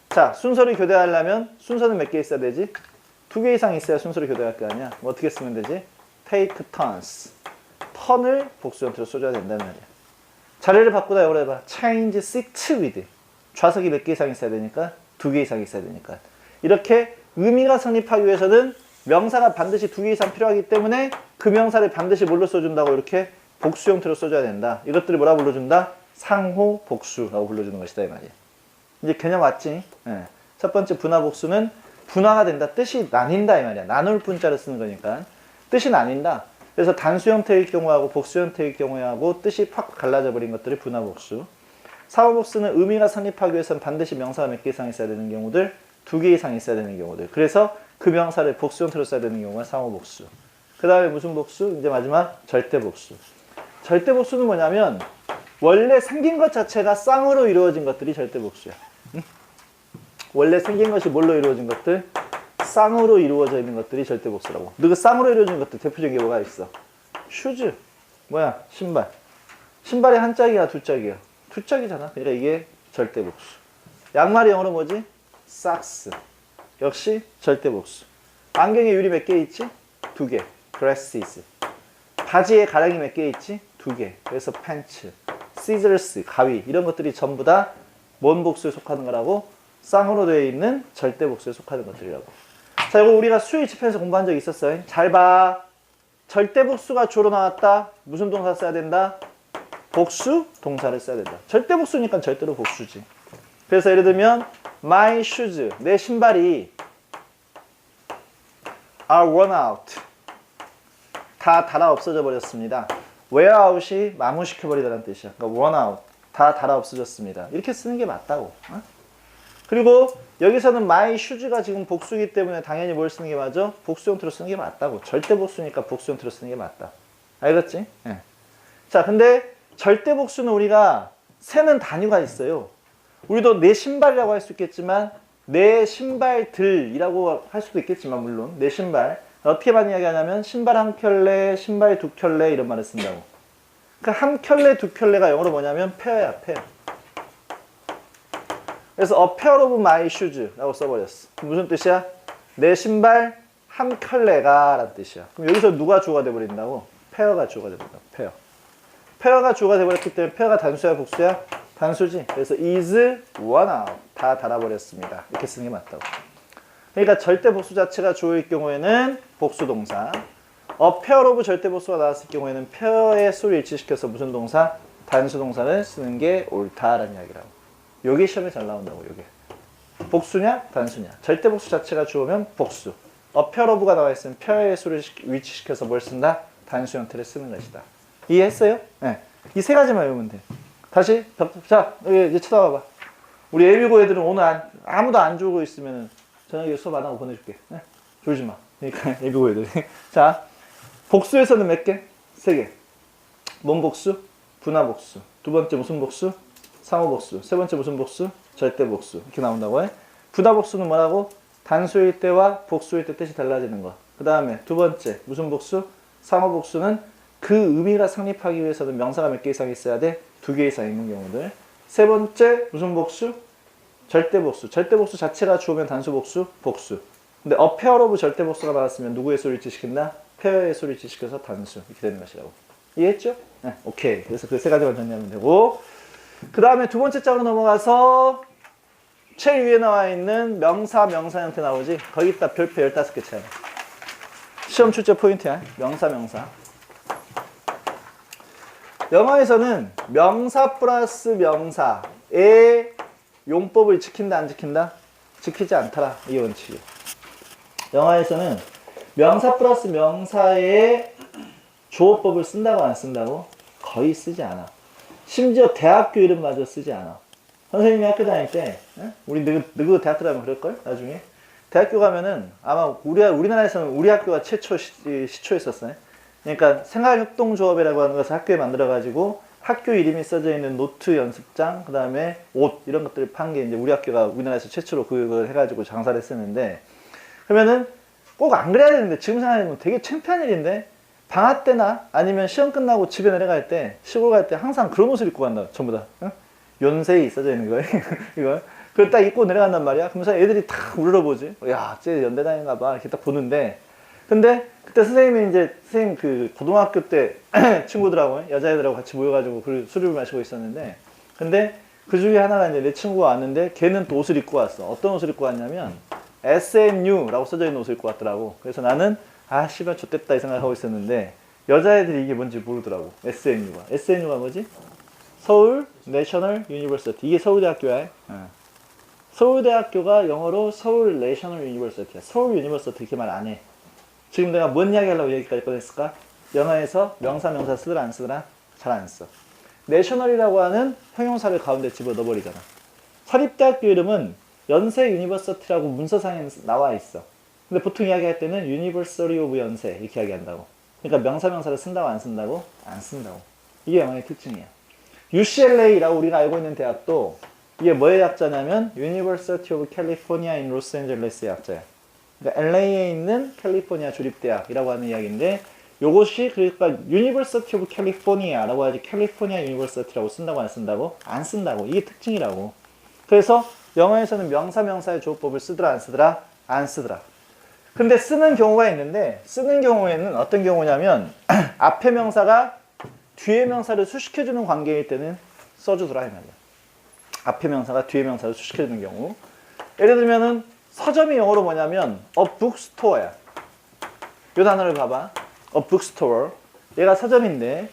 자, 순서를 교대하려면 순서는 몇 개 있어야 되지? 2개 이상 있어야 순서를 교대할 거 아니야. 뭐 어떻게 쓰면 되지? take turns. 턴을 복수 형태로 써줘야 된다는 말이야. 자리를 바꾸다 영어로 해봐. change seat with. 좌석이 몇 개 이상 있어야 되니까 2개 이상 있어야 되니까. 이렇게 의미가 성립하기 위해서는 명사가 반드시 2개 이상 필요하기 때문에 그 명사를 반드시 뭘로 써준다고 이렇게 복수 형태로 써줘야 된다. 이것들을 뭐라 불러준다? 상호 복수라고 불러주는 것이다 이 말이야. 이제 개념 왔지? 네. 첫 번째 분화복수는 분화가 된다. 뜻이 나뉜다 이 말이야. 나눌 분자를 쓰는 거니까. 뜻이 나뉜다. 그래서 단수 형태일 경우하고 복수 형태일 경우하고 뜻이 팍 갈라져 버린 것들이 분화복수. 상호복수는 의미가 성립하기 위해서는 반드시 명사가 몇 개 이상 있어야 되는 경우들, 2개 이상 있어야 되는 경우들. 그래서 그 명사를 복수 형태로 써야 되는 경우가 상호복수. 그 다음에 무슨 복수? 이제 마지막 절대복수. 절대복수는 뭐냐면 원래 생긴 것 자체가 쌍으로 이루어진 것들이 절대복수야. 응? 원래 생긴 것이 뭘로 이루어진 것들? 쌍으로 이루어져 있는 것들이 절대복수라고. 너 그 쌍으로 이루어진 것들 대표적인 게 뭐가 있어? 슈즈. 뭐야? 신발. 신발이 한 짝이야, 두 짝이야? 두 짝이잖아. 그러니까 이게 절대복수. 양말이 영어로 뭐지? 삭스. 역시 절대복수. 안경에 유리 몇 개 있지? 2개. glasses. 바지에 가랑이 몇 개 있지? 2개. 그래서 팬츠. scissors. 가위. 이런 것들이 전부 다 뭔 복수에 속하는 거라고? 쌍으로 되어 있는 절대복수에 속하는 것들이라고. 자, 이거 우리가 수요 집회에서 공부한 적 있었어요. 잘 봐. 절대복수가 주로 나왔다. 무슨 동사 써야 된다? 복수 동사를 써야 된다. 절대복수니까 절대로 복수지. 그래서 예를 들면 my shoes, 내 신발이 are worn out, 다 닳아 없어져 버렸습니다. wear out이 마모시켜 버리다는 뜻이야. 그러니까 worn out, 다 닳아 없어졌습니다. 이렇게 쓰는 게 맞다고. 어? 그리고 여기서는 my shoes가 지금 복수이기 때문에 당연히 뭘 쓰는 게 맞아? 복수 형태로 쓰는 게 맞다고. 절대 복수니까 복수 형태로 쓰는 게 맞다. 알겠지? 네. 자, 근데 절대 복수는 우리가 세는 단위가 있어요. 우리도 내 신발이라고 할 수 있겠지만 내 신발들이라고 할 수도 있겠지만 물론 내 신발 어떻게 많이 이야기하냐면 신발 한 켤레, 신발 두 켤레 이런 말을 쓴다고. 그러니까 한 켤레, 두 켤레가 영어로 뭐냐면 페어야, 페어. 그래서 a pair of my shoes라고 써버렸어. 무슨 뜻이야? 내 신발 한 켤레가 라는 뜻이야. 그럼 여기서 누가 주어가 돼버린다고? 페어가 주어가 돼버린다고. 페어. 페어가 주어가 돼버렸기 때문에 페어가 단수야 복수야? 단수지. 그래서 is worn out. 다 닳아버렸습니다. 이렇게 쓰는 게 맞다고. 그러니까 절대 복수 자체가 주어일 경우에는 복수 동사. a pair of 절대 복수가 나왔을 경우에는 페어의 수를 일치시켜서 무슨 동사? 단수 동사를 쓰는 게 옳다라는 이야기라고. 요게 시험에 잘 나온다고. 요게 복수냐 단수냐. 절대 복수 자체가 주어면 복수. a pair of가 나와 있으면 페어의 수를 위치시켜서 뭘 쓴다? 단수 형태를 쓰는 것이다. 이해했어요? 네. 이 세 가지만 외우면 돼. 다시 자 여기 쳐다봐봐. 우리 예비고 애들은 오늘 아무도 안 주고 있으면 저녁에 수업 안 하고 보내줄게. 네? 졸지 마. 그러니까 예비고 애들. 자, 복수에서는 몇 개? 3개. 뭔 복수? 분화 복수. 두 번째 무슨 복수? 상호 복수. 세 번째 무슨 복수? 절대 복수. 이렇게 나온다고 해. 분화 복수는 뭐라고? 단수일 때와 복수일 때 뜻이 달라지는 거. 그 다음에 두 번째 무슨 복수? 상호 복수는 그 의미가 성립하기 위해서는 명사가 몇 개 이상 있어야 돼? 2개 이상 있는 경우들. 세 번째 무슨 복수? 절대 복수. 절대 복수 자체가 주어면 단수 복수? 복수. 근데 a pair of 절대 복수가 나왔으면 누구의 소리를 일치시킨다? 페어의 소리를 일치시켜서 단수. 이렇게 되는 것이라고. 이해했죠? 네, 오케이. 그래서 그 세 가지만 정리하면 되고. 그 다음에 두 번째 짝으로 넘어가서 제일 위에 나와 있는 명사, 명사 형태 나오지? 거기다 별표 15개 차이. 시험 출제 포인트야. 명사, 명사. 영어에서는 명사 플러스 명사의 용법을 지킨다, 안 지킨다? 지키지 않더라. 이 원칙이. 영어에서는 명사 플러스 명사의 조어법을 쓴다고 안 쓴다고? 거의 쓰지 않아. 심지어 대학교 이름마저 쓰지 않아. 선생님이 학교 다닐 때, 우리 누구 대학교 다니면 그럴걸? 나중에. 대학교 가면은 아마 우리나라에서는 우리 학교가 최초 시초했었어요. 그러니까 생활협동조합이라고 하는 것을 학교에 만들어가지고 학교 이름이 써져 있는 노트 연습장, 그 다음에 옷, 이런 것들을 판 게 이제 우리 학교가 우리나라에서 최초로 그걸 해가지고 장사를 했었는데, 그러면은 꼭 안 그래야 되는데 지금 생각해보면 되게 창피한 일인데, 방학 때나 아니면 시험 끝나고 집에 내려갈 때, 시골 갈 때 항상 그런 옷을 입고 간다. 전부 다. 응? 연세이 써져 있는 거예요. 이걸. 그걸 딱 입고 내려간단 말이야. 그러면서 애들이 탁 우러러보지. 야, 쟤 연대 다닌가 봐. 이렇게 딱 보는데, 근데 그때 선생님이 이제 선생님 그 고등학교 때 친구들하고 여자애들하고 같이 모여가지고 술을 마시고 있었는데, 근데 그 중에 하나가 이제 내 친구가 왔는데 걔는 또 옷을 입고 왔어. 어떤 옷을 입고 왔냐면 SNU라고 써져 있는 옷을 입고 왔더라고. 그래서 나는 아 씨발 좆됐다 이 생각하고 있었는데 여자애들이 이게 뭔지 모르더라고. SNU가 뭐지? 서울 내셔널 유니버시티. 이게 서울대학교야. 서울대학교가 영어로 서울 내셔널 유니버시티야. 서울 유니버시티 이렇게 말 안 해. 지금 내가 뭔 이야기 하려고 여기까지 꺼냈을까? 영어에서 명사, 명사 쓰더라 안 쓰더라? 잘 안 써. 내셔널이라고 하는 형용사를 가운데 집어 넣어버리잖아. 사립대학교 이름은 연세 유니버시티라고 문서상에 나와 있어. 근데 보통 이야기할 때는 유니버시티 오브 연세 이렇게 이야기한다고. 그러니까 명사, 명사를 쓴다고 안 쓴다고? 안 쓴다고. 이게 영어의 특징이야. UCLA라고 우리가 알고 있는 대학도 이게 뭐의 약자냐면 University of California in Los Angeles의 약자야. 그러니까 LA에 있는 캘리포니아 주립대학이라고 하는 이야기인데, 요것이 그러니까 University of California라고 하지 캘리포니아 유니버시티라고 쓴다고 안 쓴다고? 안 쓴다고. 이게 특징이라고. 그래서 영어에서는 명사, 명사의 조어법을 쓰더라 안 쓰더라? 안 쓰더라. 근데 쓰는 경우가 있는데, 쓰는 경우에는 어떤 경우냐면 앞에 명사가 뒤에 명사를 수식해주는 관계일 때는 써주더라 이 말이야. 앞에 명사가 뒤에 명사를 수식해주는 경우. 예를 들면은 서점이 영어로 뭐냐면 a bookstore야. 이 단어를 봐봐. a bookstore. 얘가 서점인데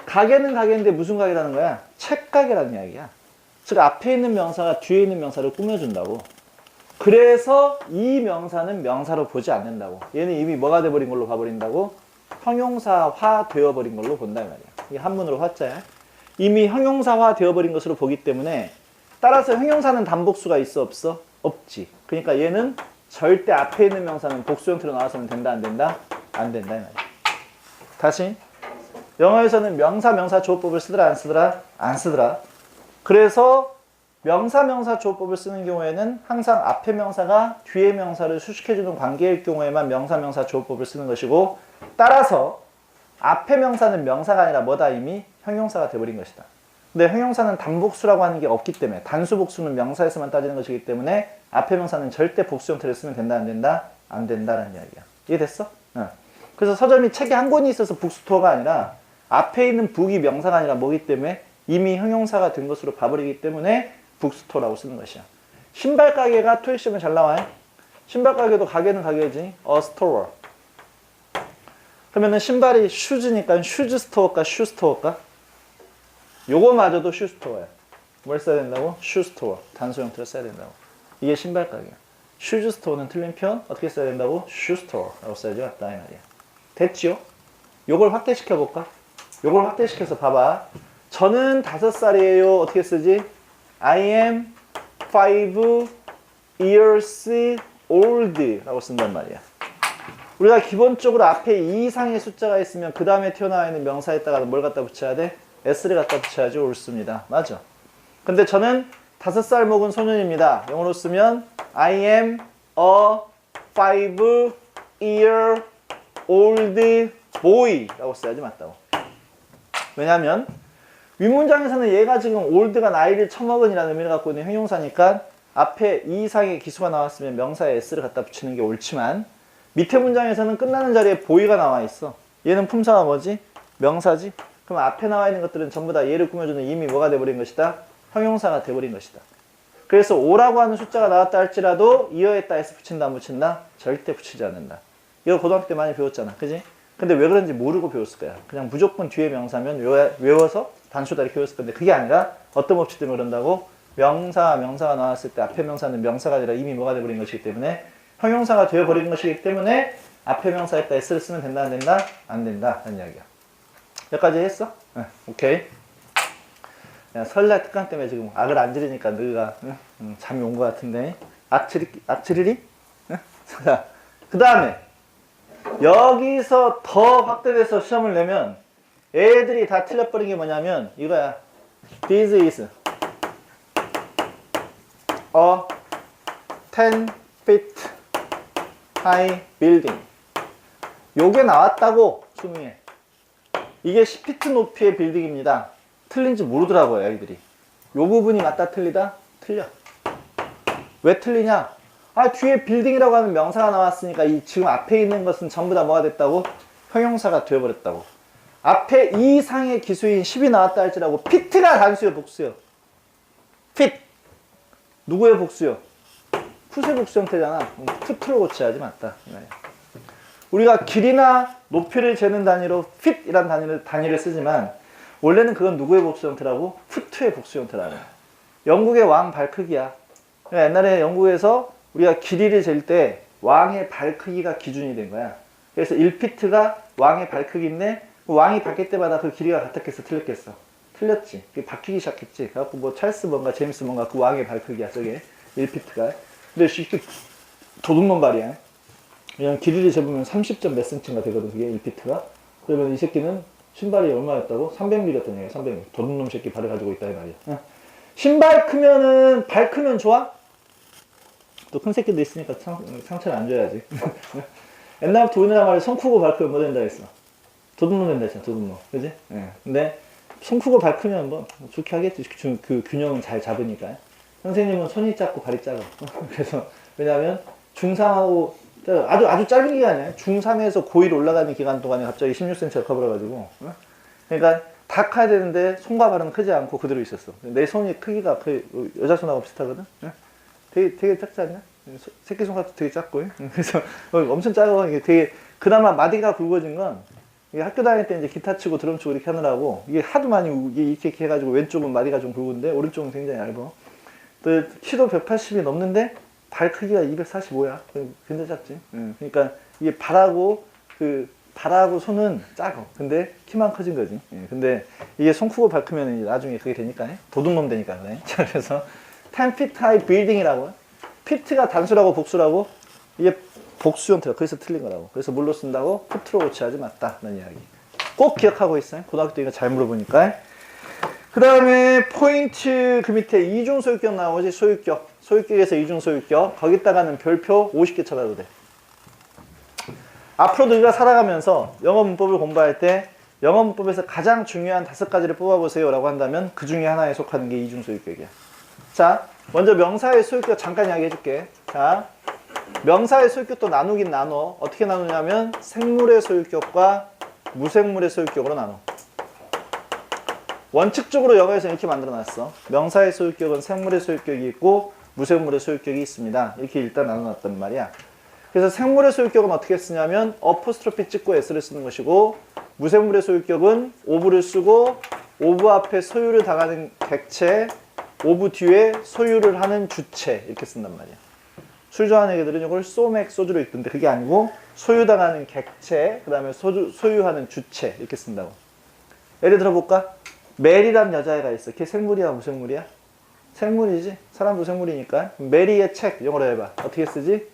가게는 가게인데 무슨 가게라는 거야? 책가게라는 이야기야. 즉 앞에 있는 명사가 뒤에 있는 명사를 꾸며준다고. 그래서 이 명사는 명사로 보지 않는다고. 얘는 이미 뭐가 돼버린 걸로 봐버린다고? 형용사화 되어버린 걸로 본다 이 말이야. 이게 한문으로 화자야. 이미 형용사화 되어버린 것으로 보기 때문에 따라서 형용사는 단복수가 있어 없어? 없지. 그러니까 얘는 절대 앞에 있는 명사는 복수 형태로 나와서는 된다 안 된다? 안 된다 이 말이야. 다시 영어에서는 명사, 명사 조어법을 쓰더라 안 쓰더라? 안 쓰더라. 그래서 명사, 명사 조어법을 쓰는 경우에는 항상 앞에 명사가 뒤에 명사를 수식해주는 관계일 경우에만 명사, 명사 조어법을 쓰는 것이고, 따라서 앞에 명사는 명사가 아니라 뭐다? 이미 형용사가 돼버린 것이다. 근데 형용사는 단복수라고 하는 게 없기 때문에, 단수복수는 명사에서만 따지는 것이기 때문에 앞에 명사는 절대 복수 형태를 쓰면 된다 안 된다? 안 된다라는 이야기야. 이해됐어? 그래서 서점이 책이 한 권이 있어서 북스토어가 아니라 앞에 있는 북이 명사가 아니라 뭐기 때문에 이미 형용사가 된 것으로 봐버리기 때문에 북스토어라고 쓰는 것이야. 신발 가게가 토익 시험에 잘 나와요. 신발 가게도 가게는 가게지. a store. 그러면은 신발이 슈즈니까 슈즈 스토어일까 슈 스토어일까? 요거마저도 슈 스토어야. 뭘 써야 된다고? 슈 스토어. 단수 형태로 써야 된다고. 이게 신발 가게야. 슈즈 스토어는 틀린 표현 어떻게 써야 된다고? 슈 스토어라고 써야지 맞다 이 말이야. 됐지요? 요걸 확대시켜 볼까? 요걸 확대시켜서 봐봐. 저는 5살이에요. 어떻게 쓰지? I am 5 years old 라고 쓴단 말이야. 우리가 기본적으로 앞에 2 이상의 숫자가 있으면 그 다음에 튀어나와 있는 명사에다가 뭘 갖다 붙여야 돼? s를 갖다 붙여야지 옳습니다. 맞아. 근데 저는 5살 먹은 소년입니다. 영어로 쓰면 I am a 5-year old boy 라고 써야지 맞다고. 왜냐면 윗문장에서는 얘가 지금 ol드가 나이를 처먹은이라는 의미를 갖고 있는 형용사니까 앞에 이 이상의 기수가 나왔으면 명사에 s를 갖다 붙이는 게 옳지만 밑에 문장에서는 끝나는 자리에 보이가 나와 있어. 얘는 품사가 뭐지? 명사지? 그럼 앞에 나와 있는 것들은 전부 다 얘를 꾸며주는 이미 뭐가 돼버린 것이다? 형용사가 돼버린 것이다. 그래서 5라고 하는 숫자가 나왔다 할지라도 이어에다 s 붙인다 안 붙인다? 절대 붙이지 않는다. 이거 고등학교 때 많이 배웠잖아. 그지? 근데 왜 그런지 모르고 배웠을 거야. 그냥 무조건 뒤에 명사면 외워서 단수다 이렇게 배웠을 건데 그게 아니라 어떤 법칙 때문에 그런다고? 명사가 나왔을 때 앞에 명사는 명사가 아니라 이미 뭐가 돼버린 것이기 때문에 형용사가 되어버린 것이기 때문에 앞에 명사에다 s를 쓰면 된다 안 된다? 안 된다 하는 이야기야. 여기까지 했어? 네, 오케이. 야, 설날 특강 때문에 지금 악을 안 지르니까 너가 잠이 온 것 같은데 악지르리? 자, 그 다음에 여기서 더 확대돼서 시험을 내면 애들이 다 틀려버린 게 뭐냐면 이거야. This is a 10 feet high building. 요게 나왔다고 수능에. 이게 10피트 높이의 빌딩입니다. 틀린지 모르더라고요, 아이들이. 요 부분이 맞다 틀리다? 틀려. 왜 틀리냐? 아, 뒤에 빌딩이라고 하는 명사가 나왔으니까 이 지금 앞에 있는 것은 전부 다 뭐가 됐다고? 형용사가 되어버렸다고. 앞에 이 이상의 기수인 10이 나왔다 할지라고 피트가 단수요, 복수요? 핏. 누구의 복수요? 풋의 복수 형태잖아. 풋으로 고쳐야지 맞다. 우리가 길이나 높이를 재는 단위로 fit이라는 단위를 쓰지만 원래는 그건 누구의 복수 형태라고? 푸트의 복수 형태라는. 영국의 왕 발 크기야. 옛날에 영국에서 우리가 길이를 잴 때 왕의 발 크기가 기준이 된 거야. 그래서 1피트가 왕의 발 크기인데 왕이 바뀔 때마다 그 길이가 같았겠어 틀렸겠어? 틀렸지. 그게 바뀌기 시작했지. 그래갖고 뭐 찰스 뭔가 제임스 뭔가 그 왕의 발 크기야 저게 1피트가. 근데 이게 도둑놈 발이야. 그냥 길이를 재보면 30점 몇 센치인가 되거든 그게 1피트가. 그러면 이 새끼는 신발이 얼마였다고? 300mm였던 얘기야. 300mm. 도둑놈 새끼 발을 가지고 있다 이 말이야. 신발 크면은 발 크면 좋아? 또 큰 새끼도 있으니까 상처를 안 줘야지. 옛날부터 우리나라 말에 손 크고 발 크면 뭐 된다 했어? 도둑놈 된다 했잖아. 도둑놈. 그지? 예. 근데 손 크고 발 크면 뭐 좋게 하겠지. 그 균형을 잘 잡으니까. 선생님은 손이 작고 발이 작아. 그래서 왜냐면 중3하고 아주 짧은 기간이야. 중3에서 고1 올라가는 기간 동안에 갑자기 16cm가 커버려가지고. 그러니까 다 커야 되는데 손과 발은 크지 않고 그대로 있었어. 내 손이 크기가 그 여자 손하고 비슷하거든. 되게 작지 않냐? 새끼손가락도 되게 작고. 그래서 엄청 작아. 이게 되게 그나마 마디가 굵어진 건 이게 학교 다닐 때 이제 기타 치고 드럼 치고 이렇게 하느라고 이게 하도 많이 이렇게 해가지고 왼쪽은 마디가 좀 굵은데 오른쪽은 굉장히 얇아. 또 키도 180이 넘는데 발 크기가 245야. 굉장히 작지. 그러니까 이게 발하고 손은 작아. 근데 키만 커진 거지. 근데 이게 손 크고 발 크면 나중에 그게 되니까 도둑놈 되니까 그래. 그래서 10 feet high building이라고. 피트가 단수라고 복수라고? 이게 복수 형태가 그래서 틀린 거라고. 그래서 뭘로 쓴다고? 푸트로 고쳐야지 맞다. 라는 이야기. 꼭 기억하고 있어요. 고등학교 때 이거 잘 물어보니까. 그 다음에 포인트 그 밑에 이중 소유격 나오지. 소유격. 소유격에서 이중 소유격. 거기다가는 별표 50개 쳐봐도 돼. 앞으로 우리가 살아가면서 영어 문법을 공부할 때 영어 문법에서 가장 중요한 5가지를 뽑아보세요 라고 한다면 그 중에 하나에 속하는 게 이중 소유격이야. 자, 먼저 명사의 소유격 잠깐 이야기해 줄게. 자, 명사의 소유격도 나누긴 나눠. 어떻게 나누냐면 생물의 소유격과 무생물의 소유격으로 나눠. 원칙적으로 영어에서 이렇게 만들어놨어. 명사의 소유격은 생물의 소유격이 있고 무생물의 소유격이 있습니다. 이렇게 일단 나눠놨단 말이야. 그래서 생물의 소유격은 어떻게 쓰냐면 어포스트로피 찍고 s를 쓰는 것이고 무생물의 소유격은 오브를 쓰고 오브 앞에 소유를 당하는 객체 오브 뒤에 소유를 하는 주체 이렇게 쓴단 말이야. 술 좋아하는 애들은 이걸 소맥 소주로 읽던데 그게 아니고 소유당하는 객체 그 다음에 소유하는 주체 이렇게 쓴다고. 예를 들어볼까? 메리라는 여자애가 있어. 걔 생물이야 무생물이야? 생물이지. 사람도 생물이니까. 메리의 책 영어로 해봐. 어떻게 쓰지?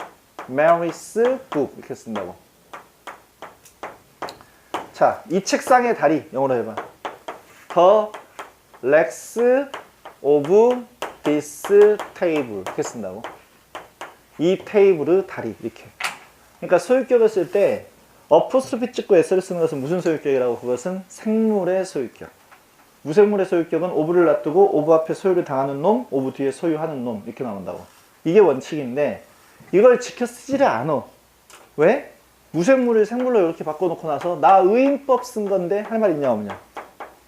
Mary's book 이렇게 쓴다고. 자, 이 책상의 다리 영어로 해봐. The legs of this table 이렇게 쓴다고. 이 테이블의 다리 이렇게. 그러니까 소유격을 쓸 때 어포스트로피 찍고 s를 쓰는 것은 무슨 소유격이라고? 그것은 생물의 소유격. 무생물의 소유격은 오브를 놔두고 오브 앞에 소유를 당하는 놈, 오브 뒤에 소유하는 놈 이렇게 나온다고. 이게 원칙인데 이걸 지켜 쓰지를 않아. 왜? 무생물을 생물로 이렇게 바꿔놓고 나서 나 의인법 쓴 건데 할 말 있냐 없냐?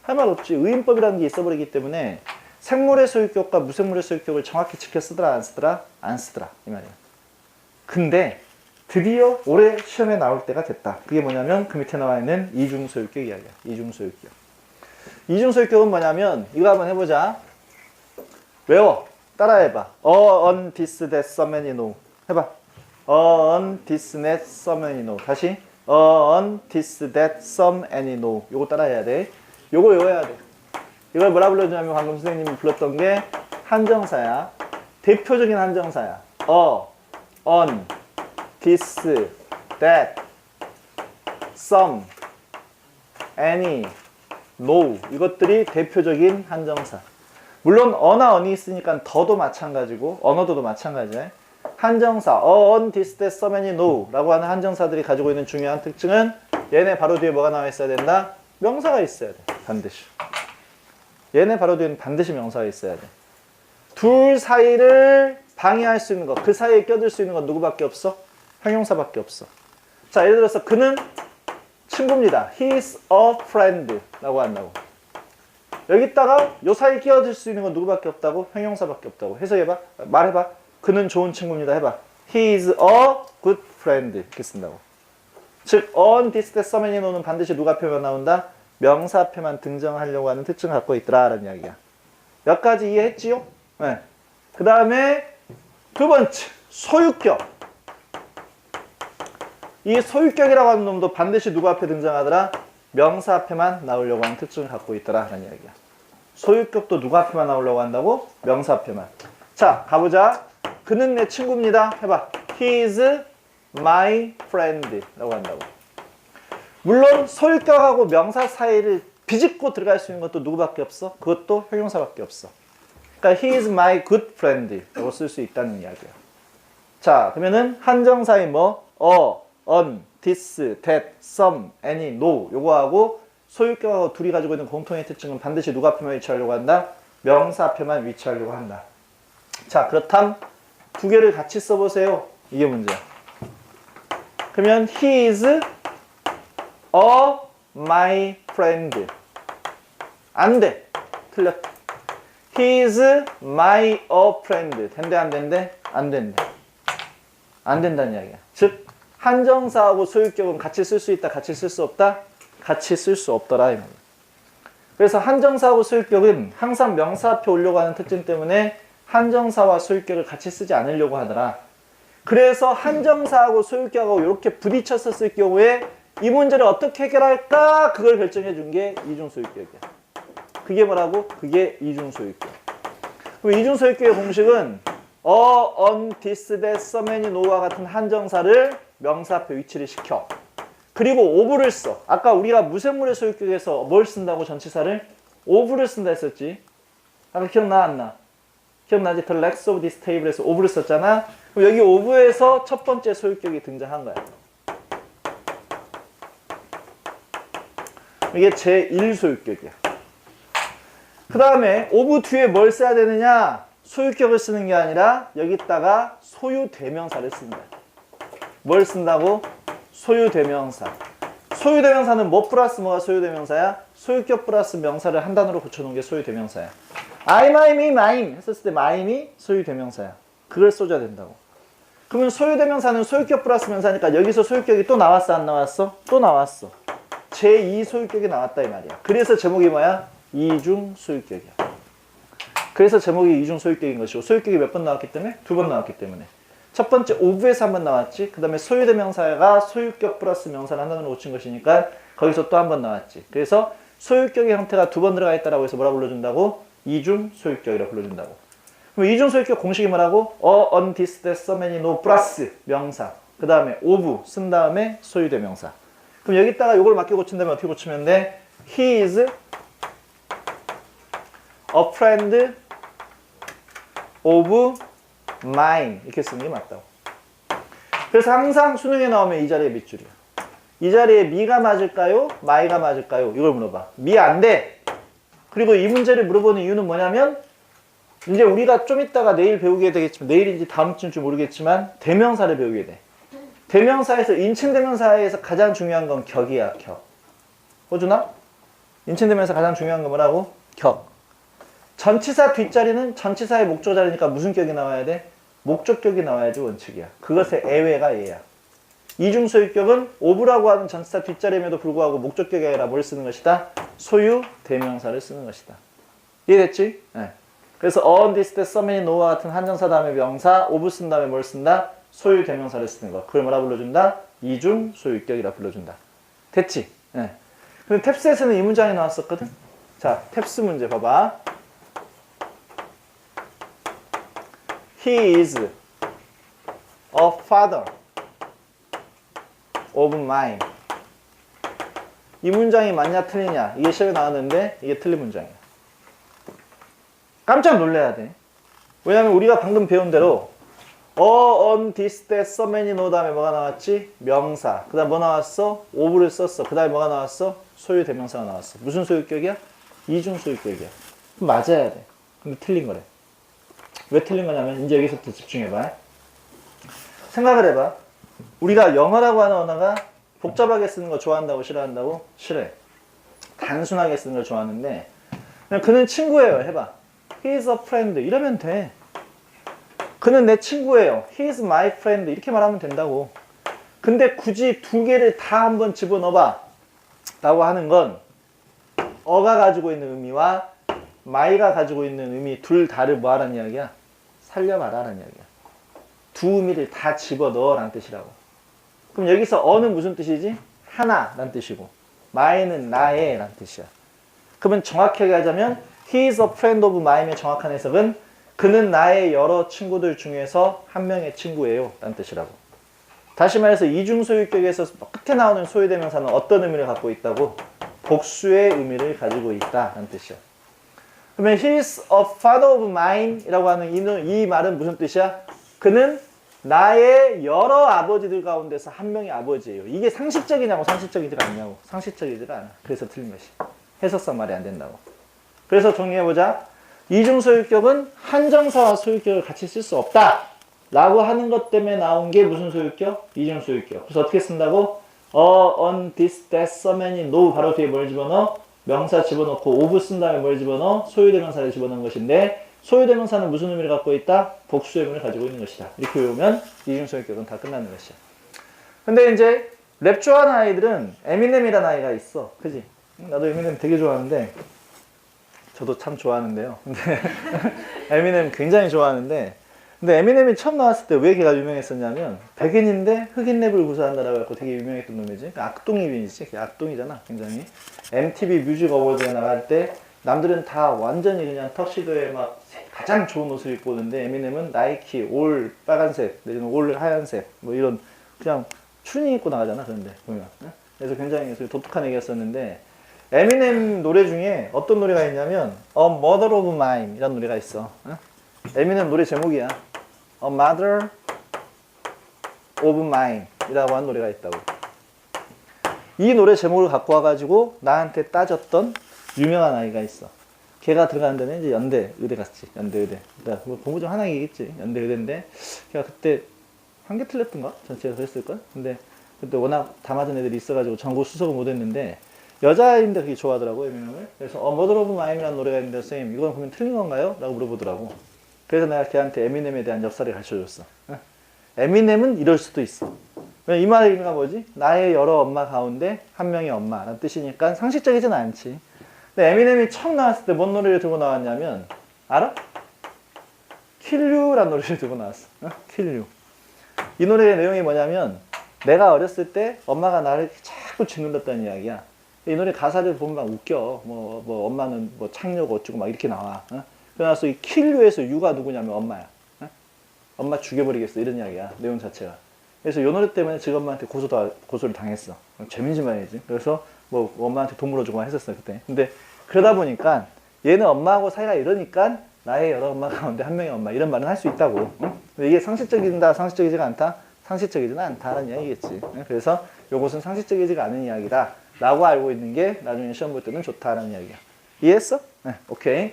할 말 없지. 의인법이라는 게 있어버리기 때문에 생물의 소유격과 무생물의 소유격을 정확히 지켜 쓰더라 안 쓰더라? 안 쓰더라 이 말이야. 근데 드디어 올해 시험에 나올 때가 됐다. 그게 뭐냐면 그 밑에 나와 있는 이중소유격 이야기야. 이중소유격. 이중소유격은 뭐냐면 이거 한번 해보자. 외워. 따라해봐. on this that so many know. 해봐. on this that so many know. 다시. on this that some any know. 요거 따라해야 돼. 요거 외워야 돼. 이걸 뭐라 불러주냐면 방금 선생님이 불렀던 게 한정사야. 대표적인 한정사야. on, this, that, some, any, no. 이것들이 대표적인 한정사. 물론 어나 언이 있으니까 더도 마찬가지고 언어도도 마찬가지야. 한정사 on, this, that, some, any, no 라고 하는 한정사들이 가지고 있는 중요한 특징은 얘네 바로 뒤에 뭐가 나와 있어야 된다? 명사가 있어야 돼. 반드시. 얘네 바로 뒤에는 반드시 명사가 있어야 돼. 둘 사이를 방해할 수 있는 것, 그 사이에 껴들 수 있는 건 누구밖에 없어? 형용사밖에 없어. 자, 예를 들어서 그는 친구입니다. He's a friend 라고 한다고. 여기다가 요 사이에 끼어들 수 있는 건 누구밖에 없다고? 형용사밖에 없다고. 해석해봐. 말해봐. 그는 좋은 친구입니다. 해봐. He is a good friend 이렇게 쓴다고. 즉, on this, that, so many know는 반드시 누가 앞에만 나온다? 명사 앞에만 등장하려고 하는 특징을 갖고 있더라라는 이야기야. 몇 가지 이해했지요? 네. 그 다음에 두 번째, 소유격. 이 소유격이라고 하는 놈도 반드시 누구 앞에 등장하더라? 명사 앞에만 나오려고 하는 특징을 갖고 있더라라는 이야기야. 소유격도 누구 앞에만 나오려고 한다고? 명사 앞에만. 자, 가보자. 그는 내 친구입니다. 해봐. He is my friend 라고 한다고. 물론 소유격하고 명사 사이를 비집고 들어갈 수 있는 것도 누구밖에 없어? 그것도 형용사밖에 없어. 그러니까 he is my good friend 라고 쓸 수 있다는 이야기야. 자, 그러면은 한정사인 뭐 on, this, that, some, any, no 요거하고 소유격하고 둘이 가지고 있는 공통의 특징은 반드시 누구 앞에만 위치하려고 한다? 명사 앞에만 위치하려고 한다. 자, 그렇다면 두 개를 같이 써보세요. 이게 문제야. 그러면 he is a my friend. 안 돼. 틀렸다. He is my a friend. 된대 안 된대? 안 된대. 안 된다는 이야기야. 즉 한정사하고 소유격은 같이 쓸 수 있다, 같이 쓸 수 없다? 같이 쓸 수 없더라 이 말이야. 그래서 한정사하고 소유격은 항상 명사 앞에 오려고 하는 특징 때문에 한정사와 소유격을 같이 쓰지 않으려고 하더라. 그래서 한정사하고 소유격하고 이렇게 부딪혔었을 경우에 이 문제를 어떻게 해결할까? 그걸 결정해 준 게 이중소유격이야. 그게 뭐라고? 그게 이중소유격. 그럼 이중소유격의 공식은 on, this, that, so many, no와 같은 한정사를 명사 앞에 위치를 시켜. 그리고 ove를 써. 아까 우리가 무생물의 소유격에서 뭘 쓴다고 전치사를? ove를 쓴다 했었지. 아까 기억나 안 나? 기억나지? The legs of this table에서 ove를 썼잖아. 그럼 여기 ove에서 첫 번째 소유격이 등장한 거야. 이게 제1소유격이야. 그 다음에 of 뒤에 뭘 써야 되느냐? 소유격을 쓰는 게 아니라 여기다가 소유대명사를 쓴다. 뭘 쓴다고? 소유대명사. 소유대명사는 뭐 플러스 뭐가 소유대명사야? 소유격 플러스 명사를 한 단어로 붙여놓은 게 소유대명사야. I, my, me, mine 했었을 때 my이 소유대명사야. 그걸 써줘야 된다고. 그러면 소유대명사는 소유격 플러스 명사니까 여기서 소유격이 또 나왔어 안 나왔어? 또 나왔어. 제2 소유격이 나왔다 이 말이야. 그래서 제목이 뭐야? 이중소유격이야. 그래서 제목이 이중소유격인 것이고 소유격이 몇 번 나왔기 때문에? 2번 나왔기 때문에. 첫 번째 ove에서 한 번 나왔지. 그 다음에 소유대명사가 소유격 플러스 명사를 한 단어로 붙인 것이니까 거기서 또 한 번 나왔지. 그래서 소유격의 형태가 2번 들어가 있다고 해서 뭐라 불러준다고? 이중소유격이라고 불러준다고. 그럼 이중소유격 공식이 뭐라고? on, this, that, so many, no 플러스 명사. 그 다음에 of 쓴 다음에 소유대명사. 그럼 여기다가 이걸 맞게 고친다면 어떻게 고치면 돼? He is a friend of mine 이렇게 쓰는 게 맞다고. 그래서 항상 수능에 나오면 이 자리에 밑줄이야. 이 자리에 me가 맞을까요? my가 맞을까요? 이걸 물어봐. me 안 돼. 그리고 이 문제를 물어보는 이유는 뭐냐면 이제 우리가 좀 이따가 내일 배우게 되겠지만 내일인지 다음 주인지 모르겠지만 대명사를 배우게 돼. 대명사에서 인칭 대명사에서 가장 중요한 건 격이야. 격. 호준아? 인칭 대명사 가장 중요한 건 뭐라고? 격. 전치사 뒷자리는 전치사의 목적 자리니까 무슨 격이 나와야 돼? 목적격이 나와야지 원칙이야. 그것의 예외가 얘야. 이중 소유격은 오브라고 하는 전치사 뒷자리임에도 불구하고 목적격이 아니라 뭘 쓰는 것이다? 소유 대명사를 쓰는 것이다. 이해됐지? 네. 그래서 on this, that, so many, no와 같은 한정사 다음에 명사, of 쓴 다음에 뭘 쓴다? 소유 대명사를 쓰는 거. 그걸 뭐라 불러준다? 이중 소유격이라 불러준다. 됐지? 네. 근데 탭스에서는 이 문장이 나왔었거든? 자, 탭스 문제 봐봐. He is a father of mine. 이 문장이 맞냐 틀리냐 이게 시험에 나왔는데 이게 틀린 문장이야. 깜짝 놀라야 돼. 왜냐면 우리가 방금 배운 대로 on this, that, so many, no 다음에 뭐가 나왔지? 명사. 그 다음 뭐 나왔어? of를 썼어. 그 다음에 뭐가 나왔어? 소유 대명사가 나왔어. 무슨 소유격이야? 이중 소유격이야. 그럼 맞아야 돼. 근데 틀린 거래. 왜 틀린 거냐면 이제 여기서부터 집중해봐. 생각을 해봐. 우리가 영어라고 하는 언어가 복잡하게 쓰는 거 좋아한다고 싫어한다고? 싫어해. 단순하게 쓰는 걸 좋아하는데 그냥 그는 친구예요 해봐. He is a friend 이러면 돼. 그는 내 친구예요. He is my friend 이렇게 말하면 된다고. 근데 굳이 두 개를 다 한번 집어넣어봐 라고 하는 건 어가 가지고 있는 의미와 my가 가지고 있는 의미 둘 다를 뭐 하라는 이야기야? 살려봐라라는 이야기야. 두 의미를 다 집어넣어라는 뜻이라고. 그럼 여기서 어는 무슨 뜻이지? 하나라는 뜻이고 my는 나의 라는 뜻이야. 그러면 정확하게 하자면 He is a friend of mine의 정확한 해석은 그는 나의 여러 친구들 중에서 한 명의 친구예요 라는 뜻이라고. 다시 말해서 이중소유격에서 끝에 나오는 소유대명사는 어떤 의미를 갖고 있다고? 복수의 의미를 가지고 있다 라는 뜻이야. 그러면 He is a father of mine 이라고 하는 이 말은 무슨 뜻이야? 그는 나의 여러 아버지들 가운데서 한 명의 아버지예요. 이게 상식적이냐고 상식적이지가 않냐고. 상식적이지가 않아. 그래서 틀린 것이. 해석상 말이 안 된다고. 그래서 정리해보자. 이중소유격은 한정사와 소유격을 같이 쓸 수 없다 라고 하는 것 때문에 나온 게 무슨 소유격? 이중소유격. 그래서 어떻게 쓴다고? on this, that, so many, no 바로 뒤에 뭘 집어넣어? 명사 집어넣고 of 쓴 다음에 뭘 집어넣어? 소유대명사를 집어넣은 것인데 소유대명사는 무슨 의미를 갖고 있다? 복수의 의미를 가지고 있는 것이다. 이렇게 외우면 이중소유격은 다 끝나는 것이야. 근데 이제 랩 좋아하는 아이들은 에미넴이라는 아이가 있어. 그지? 나도 에미넴 되게 좋아하는데 저도 참 좋아하는데요. 근데 에미넴 굉장히 좋아하는데 근데 에미넴이 처음 나왔을 때 왜 걔가 유명했었냐면 백인인데 흑인 랩을 구사한다라고 해서 되게 유명했던 놈이지. 악동이지. 악동이잖아. 굉장히. MTV 뮤직 어워드에 나갈 때 남들은 다 완전히 그냥 턱시도에 막 가장 좋은 옷을 입고 오는데 에미넴은 나이키 올 빨간색 내지는 올 하얀색 뭐 이런 그냥 추리닝 입고 나가잖아. 그런데 보면. 그래서 굉장히 독특한 얘기였었는데 에미넴 노래 중에 어떤 노래가 있냐면 A Mother of Mine 이라는 노래가 있어. 에미넴 노래 제목이야. A Mother of Mine 이라고 하는 노래가 있다고. 이 노래 제목을 갖고 와가지고 나한테 따졌던 유명한 아이가 있어. 걔가 들어가는 데는 이제 연대 의대 갔지. 연대 의대. 뭐 공부 좀 하나 얘기겠지. 연대 의대인데 걔가 그때 한 개 틀렸던가? 전체에서 그랬을걸? 근데 그때 워낙 다 맞은 애들이 있어가지고 전국 수석을 못했는데 여자인데 그게 좋아하더라고 에미넴을. 그래서 Mother of Mine이라는 노래가 있는데 선생님 이건 보면 틀린 건가요? 라고 물어보더라고. 그래서 내가 걔한테 에미넴에 대한 역사를 가르쳐줬어. 에미넴은 이럴 수도 있어. 이 말의 의미가 뭐지? 나의 여러 엄마 가운데 한 명의 엄마라는 뜻이니까 상식적이진 않지. 근데 에미넴이 처음 나왔을 때 뭔 노래를 들고 나왔냐면 알아? Kill You라는 노래를 들고 나왔어. Kill You. 이 노래의 내용이 뭐냐면 내가 어렸을 때 엄마가 나를 자꾸 짓눌렀다는 이야기야. 이 노래 가사를 보면 막 웃겨. 뭐 엄마는 뭐 창녀고 어쩌고 막 이렇게 나와. 그래서 이 Kill You에서 You가 누구냐면 엄마야. 엄마 죽여버리겠어 이런 이야기야. 내용 자체가. 그래서 이 노래 때문에 지금 엄마한테 고소를 당했어. 재민지 말이지. 그래서 뭐 엄마한테 돈 물어주고 했었어 그때. 근데 그러다 보니까 얘는 엄마하고 사이가 이러니까 나의 여러 엄마 가운데 한 명의 엄마 이런 말은 할 수 있다고. 근데 이게 상식적이다 상식적이지가 않다? 상식적이지는 않다라는 이야기겠지. 그래서 이것은 상식적이지가 않은 이야기다 라고 알고 있는 게 나중에 시험 볼 때는 좋다라는 이야기야. 이해했어? 네, 오케이.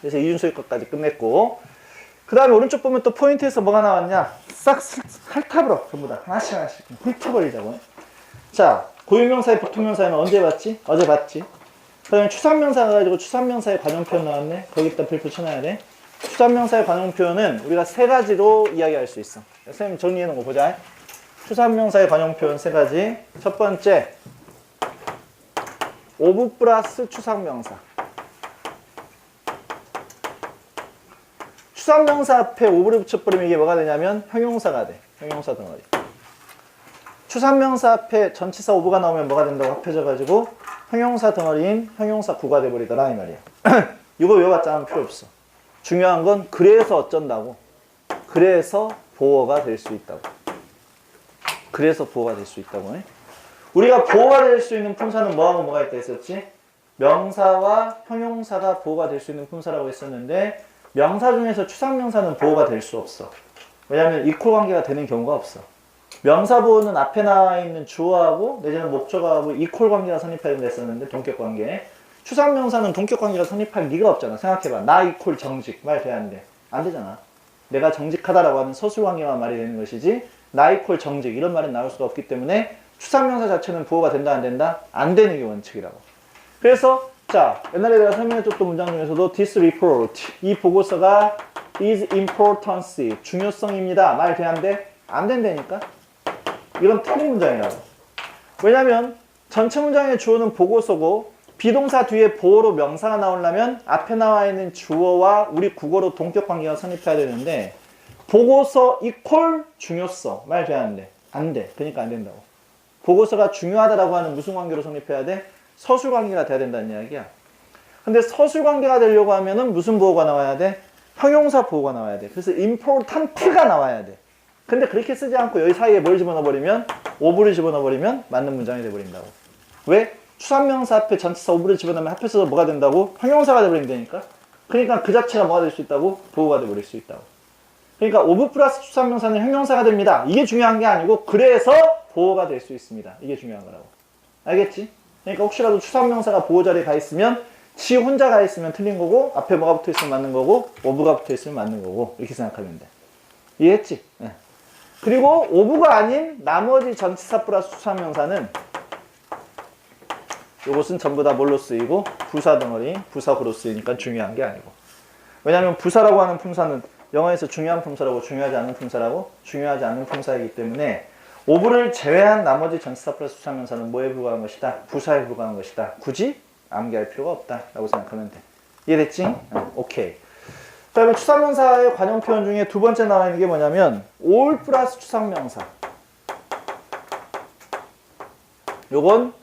그래서 이준수의 것까지 끝냈고, 그 다음에 오른쪽 보면 또 포인트에서 뭐가 나왔냐? 싹 핥아버려. 전부 다. 하나씩 하나씩. 훑어버리자고. 자, 고유명사의 보통명사는 언제 봤지? 어제 봤지. 그 다음에 추상명사 가지고 추상명사의 관용표현 나왔네. 거기다 별표 쳐놔야 돼. 추상명사의 관용표현은 우리가 세 가지로 이야기할 수 있어. 선생님 정리해 놓은 거 보자. 추상명사의 관용표현 세 가지. 첫 번째, 오브 플러스 추상명사. 추상명사 앞에 오브를 붙여버리면 이게 뭐가 되냐면 형용사가 돼. 형용사 덩어리. 추상명사 앞에 전치사 오브가 나오면 뭐가 된다고 합해져가지고 형용사 덩어리인 형용사 구가 돼버리더라 이 말이야. 이거 외워봤자 하면 필요 없어. 중요한 건 그래서 어쩐다고. 그래서 보어가 될 수 있다고. 그래서 보어가 될 수 있다고. 우리가 보어가 될 수 있는 품사는 뭐하고 뭐가 있다 했었지? 명사와 형용사가 보어가 될 수 있는 품사라고 했었는데 명사 중에서 추상명사는 보어가 될 수 없어. 왜냐하면 이퀄 관계가 되는 경우가 없어. 명사 보어는 앞에 나와 있는 주어하고 내지는 목적어하고 이퀄 관계가 성립해야 된다 했었는데 동격 관계. 추상명사는 동격 관계가 성립할 리가 없잖아. 생각해봐. 나 이퀄 정직 말 돼야 안 돼. 안 되잖아. 내가 정직하다라고 하는 서술 관계만 말이 되는 것이지 나 이퀄 정직 이런 말은 나올 수가 없기 때문에 추상명사 자체는 보어가 된다 안 된다? 안 되는 게 원칙이라고. 그래서 자 옛날에 내가 설명해줬던 문장 중에서도 this report 이 보고서가 is importance 중요성입니다 말 돼야 안 돼? 안 된다니까? 이건 틀린 문장이라고. 왜냐면 전체 문장의 주어는 보고서고 비동사 뒤에 보어로 명사가 나오려면 앞에 나와 있는 주어와 우리 국어로 동격 관계가 성립해야 되는데 보고서 이퀄 중요성 말 돼야 안 돼? 안 돼. 그러니까 안 된다고. 보고서가 중요하다라고 하는 무슨 관계로 성립해야 돼? 서술 관계가 돼야 된다는 이야기야. 근데 서술 관계가 되려고 하면은 무슨 보어가 나와야 돼? 형용사 보어가 나와야 돼. 그래서 important가 나와야 돼. 근데 그렇게 쓰지 않고 여기 사이에 뭘 집어넣어버리면 오브를 집어넣어버리면 맞는 문장이 돼버린다고. 왜? 추상명사 앞에 전치사 오브를 집어넣으면 합해서 뭐가 된다고? 형용사가 돼버린다니까. 그러니까 그 자체가 뭐가 될 수 있다고? 보어가 돼버릴 수 있다고. 그러니까 오브 플러스 추상명사는 형용사가 됩니다. 이게 중요한 게 아니고 그래서 보어가 될 수 있습니다. 이게 중요한 거라고. 알겠지? 그러니까 혹시라도 추상명사가 보어 자리에 가 있으면 지 혼자 가 있으면 틀린 거고 앞에 뭐가 붙어 있으면 맞는 거고 오브가 붙어 있으면 맞는 거고 이렇게 생각하면 돼. 이해했지? 네. 그리고 오브가 아닌 나머지 전치사 플러스 추상명사는 이것은 전부 다 뭘로 쓰이고 부사 덩어리, 부사구로 쓰이니까 중요한 게 아니고. 왜냐하면 부사라고 하는 품사는 영어에서 중요한 품사라고 중요하지 않은 품사라고 중요하지 않은 품사이기 때문에 오브를 제외한 나머지 전치사 플러스 추상명사는 뭐에 불과한 것이다? 부사에 불과한 것이다. 굳이 암기할 필요가 없다 라고 생각하면 돼. 이해됐지? 오케이. 그 다음에 추상명사의 관용 표현 중에 두 번째 나와 있는 게 뭐냐면 all 플러스 추상명사. 요건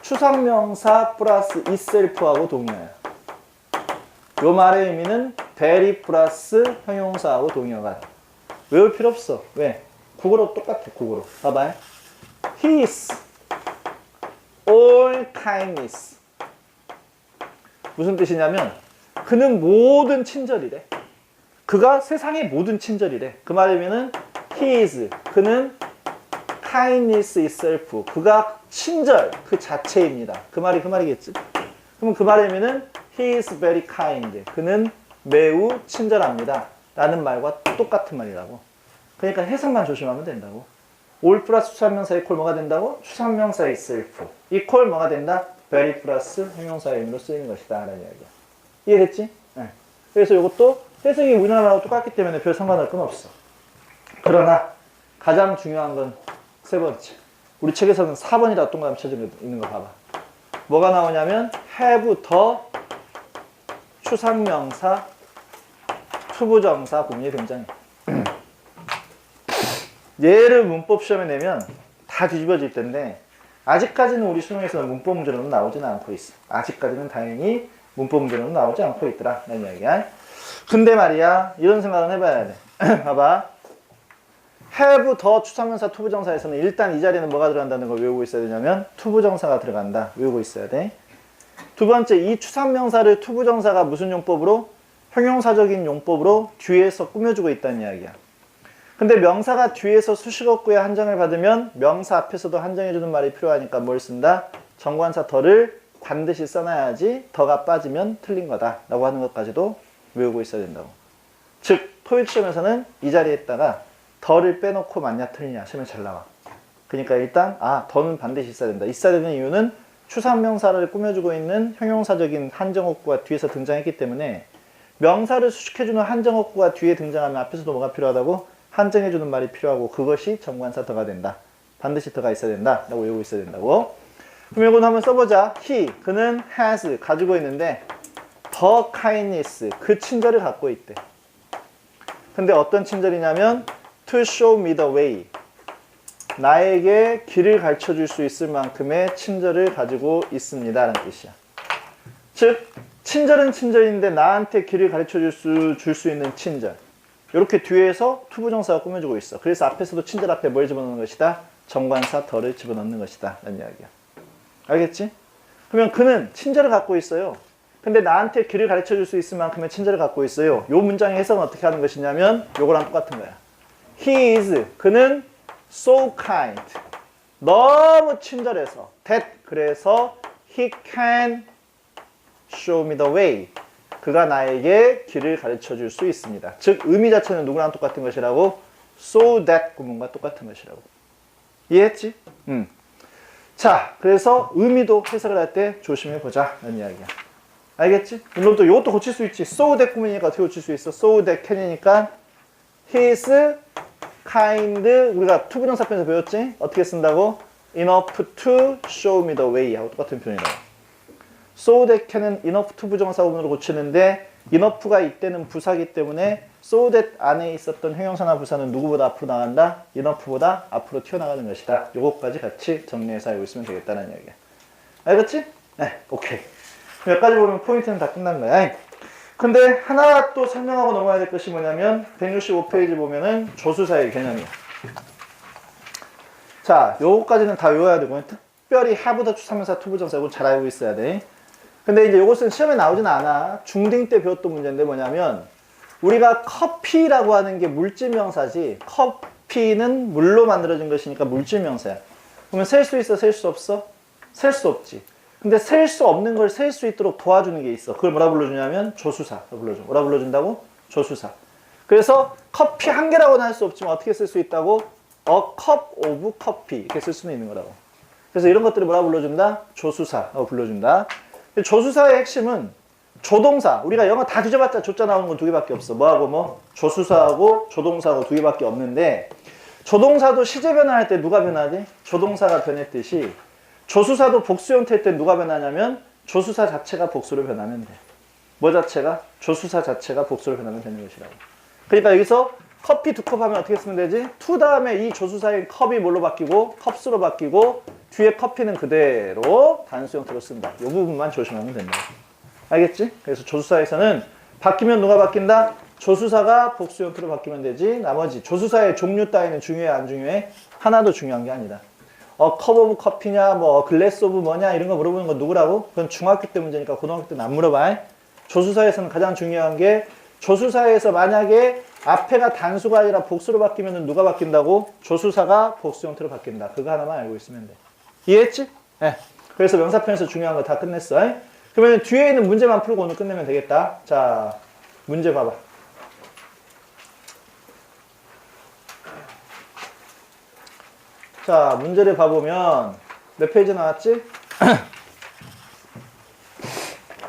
추상명사 플러스 itself하고 동의어야. 요 말의 의미는 very 플러스 형용사하고 동의어가 돼. 외울 필요 없어. 왜? 국어로 똑같아. 국어로. 봐봐요. He is all kindness. 무슨 뜻이냐면 그는 모든 친절이래. 그가 세상의 모든 친절이래. 그 말이면은 he is 그는 kindness itself 그가 친절 그 자체입니다. 그 말이겠지. 그럼 그 말의 의미는 he is very kind 그는 매우 친절합니다 라는 말과 똑같은 말이라고. 그러니까 해석만 조심하면 된다고. all 플러스 추상명사 이퀄 뭐가 된다고? 추상명사 itself 이퀄 뭐가 된다? very 플러스 형용사의 의미로 쓰이는 것이다 라는 이야기야. 이해됐지? 네. 그래서 이것도 해석이 우리나라하고 똑같기 때문에 별 상관할 건 없어. 그러나 가장 중요한 건 세 번째. 우리 책에서는 4번이라고 동그라미 쳐져 있는 거 봐봐. 뭐가 나오냐면 have 더 추상명사 투부정사 구문이 등장해. 얘를 문법 시험에 내면 다 뒤집어질 텐데 아직까지는 우리 수능에서는 문법 문제로는 나오지는 않고 있어. 아직까지는 다행히 문법 문제로는 나오지 않고 있더라 라는 이야기야. 근데 말이야 이런 생각은 해봐야 돼. 봐봐. have 더 추상명사 투부정사에서는 일단 이 자리에는 뭐가 들어간다는 걸 외우고 있어야 되냐면 투부정사가 들어간다. 외우고 있어야 돼. 두 번째, 이 추상명사를 투부정사가 무슨 용법으로? 형용사적인 용법으로 뒤에서 꾸며주고 있다는 이야기야. 근데 명사가 뒤에서 수식어구에 한정을 받으면 명사 앞에서도 한정해주는 말이 필요하니까 뭘 쓴다? 정관사 더를 반드시 써놔야지 더가 빠지면 틀린 거다 라고 하는 것까지도 외우고 있어야 된다고. 즉 토익 시험에서는 이 자리에다가 더를 빼놓고 맞냐 틀리냐 시험에 잘 나와. 그러니까 일단 더는 반드시 있어야 된다. 있어야 되는 이유는 추상명사를 꾸며주고 있는 형용사적인 한정어구가 뒤에서 등장했기 때문에 명사를 수식해주는 한정어구가 뒤에 등장하면 앞에서도 뭐가 필요하다고? 한정해주는 말이 필요하고 그것이 정관사 더가 된다. 반드시 더가 있어야 된다 라고 외우고 있어야 된다고. 그럼 이건 한번 써보자. he, 그는 has, 가지고 있는데 the kindness, 그 친절을 갖고 있대. 근데 어떤 친절이냐면 to show me the way, 나에게 길을 가르쳐 줄 수 있을 만큼의 친절을 가지고 있습니다 라는 뜻이야. 즉 친절은 친절인데 나한테 길을 가르쳐 줄 수 있는 친절, 이렇게 뒤에서 투부정사가 꾸며주고 있어. 그래서 앞에서도 친절 앞에 뭘 집어넣는 것이다? 정관사 더를 집어넣는 것이다 라는 이야기야. 알겠지? 그러면 그는 친절을 갖고 있어요. 근데 나한테 길을 가르쳐 줄 수 있을 만큼의 친절을 갖고 있어요. 요 문장의 해석은 어떻게 하는 것이냐면 요거랑 똑같은 거야. He is, 그는 so kind, 너무 친절해서 that, 그래서 he can show me the way, 그가 나에게 길을 가르쳐 줄 수 있습니다. 즉 의미 자체는 누구랑 똑같은 것이라고? so that 구문과 똑같은 것이라고. 이해했지? 자, 그래서 의미도 해석을 할 때 조심해 보자 라는 이야기야. 알겠지? 물론 또 이것도 고칠 수 있지. so that 구문이니까 어떻게 고칠 수 있어? so that can이니까 he is kind, 우리가 투부정사편에서 배웠지? 어떻게 쓴다고? enough to show me the way 하고 똑같은 표현이라고. so that can은 enough to 부정사 구문으로 고치는데 enough가 이때는 부사기 때문에 so that 안에 있었던 형용사나 부사는 누구보다 앞으로 나간다? enough보다 앞으로 튀어나가는 것이다. 요것까지 같이 정리해서 알고 있으면 되겠다는 이야기야. 알겠지? 네, 오케이. 여기까지 보면 포인트는 다 끝난 거야. 근데 하나 또 설명하고 넘어가야 될 것이 뭐냐면 165페이지 보면은 조수사의 개념이야. 자, 요거까지는 다 외워야 되고 특별히 have부터 추상명사 투부정사 이거 잘 알고 있어야 돼. 근데 이제 요것은 시험에 나오진 않아. 중딩 때 배웠던 문제인데 뭐냐면 우리가 커피라고 하는 게 물질명사지, 커피는 물로 만들어진 것이니까 물질명사야. 그러면 셀 수 있어, 셀 수 없어? 셀 수 없지. 근데 셀 수 없는 걸 셀 수 있도록 도와주는 게 있어. 그걸 뭐라 불러주냐면 조수사 불러줘. 뭐라 불러준다고? 조수사. 그래서 커피 한 개라고는 할 수 없지만 어떻게 쓸 수 있다고? A cup of coffee 이렇게 쓸 수는 있는 거라고. 그래서 이런 것들을 뭐라 불러준다? 조수사라고 불러준다. 조수사의 핵심은 조동사. 우리가 영어 다 뒤져봤자 조자 나오는 건 두 개밖에 없어. 뭐하고 뭐? 조수사하고 조동사하고 두 개밖에 없는데 조동사도 시제 변화할 때 누가 변하지? 조동사가 변했듯이 조수사도 복수 형태일 때 누가 변하냐면 조수사 자체가 복수로 변하면 돼. 뭐 자체가? 조수사 자체가 복수로 변하면 되는 것이라고. 그러니까 여기서 커피 2컵 하면 어떻게 쓰면 되지? to 다음에 이 조수사인 컵이 뭘로 바뀌고 컵스로 바뀌고 뒤에 커피는 그대로 단수 형태로 쓴다. 이 부분만 조심하면 된다. 알겠지? 그래서 조수사에서는 바뀌면 누가 바뀐다? 조수사가 복수 형태로 바뀌면 되지. 나머지 조수사의 종류 따위는 중요해 안 중요해? 하나도 중요한 게 아니다. 컵 오브 커피냐 뭐 글래스 오브 뭐냐 이런 거 물어보는 건 누구라고? 그건 중학교 때 문제니까 고등학교 때는 안 물어봐. 조수사에서는 가장 중요한 게 조수사에서 만약에 앞에가 단수가 아니라 복수로 바뀌면 누가 바뀐다고? 조수사가 복수 형태로 바뀐다. 그거 하나만 알고 있으면 돼. 이해했지? 네. 그래서 명사편에서 중요한 거 다 끝냈어. 그러면 뒤에 있는 문제만 풀고 오늘 끝내면 되겠다. 자, 문제 봐봐. 자, 문제를 봐보면 몇 페이지 나왔지?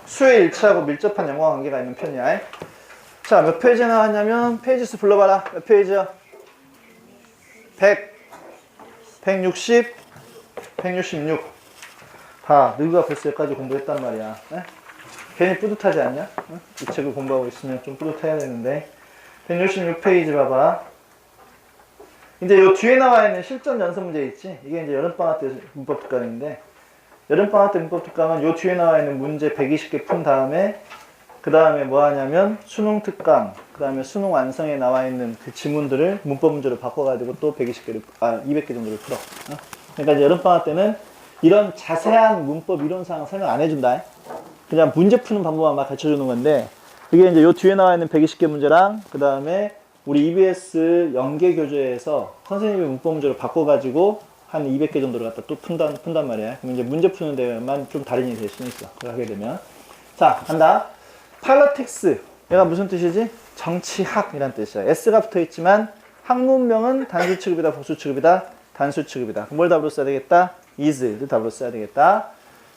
수의 일치하고 밀접한 영어 관계가 있는 편이야. 자, 몇 페이지 나왔냐면 페이지 수 불러봐라. 몇 페이지야? 100, 160, 166. 봐, 너희가 벌써 여기까지 공부했단 말이야. 에? 괜히 뿌듯하지 않냐? 응? 이 책을 공부하고 있으면 좀 뿌듯해야 되는데. 166페이지 봐봐. 이제 요 뒤에 나와 있는 실전 연습 문제 있지? 이게 이제 여름방학 때 문법 특강인데, 여름방학 때 문법 특강은 요 뒤에 나와 있는 문제 120개 푼 다음에, 그 다음에 뭐 하냐면 수능 특강, 그 다음에 수능 완성에 나와 있는 그 지문들을 문법 문제로 바꿔가지고 또 200개 정도를 풀어. 그러니까 이제 여름방학 때는 이런 자세한 문법 이론상 설명 안 해준다. 그냥 문제 푸는 방법만 막 가르쳐 주는 건데, 그게 이제 요 뒤에 나와 있는 120개 문제랑, 그 다음에 우리 EBS 연계 교재에서 선생님의 문법 문제로 바꿔가지고 한 200개 정도를 갖다 또 푼단 말이야. 그럼 이제 문제 푸는 데만 좀 다른 일이 될 수는 있어. 그걸 하게 되면. 자, 간다. 팔러틱스. 얘가 무슨 뜻이지? 정치학이란 뜻이야. S가 붙어 있지만 학문명은 단수 취급이다, 복수 취급이다, 단수 취급이다. 뭘 답으로 써야 되겠다? is를 답으로 써야 되겠다.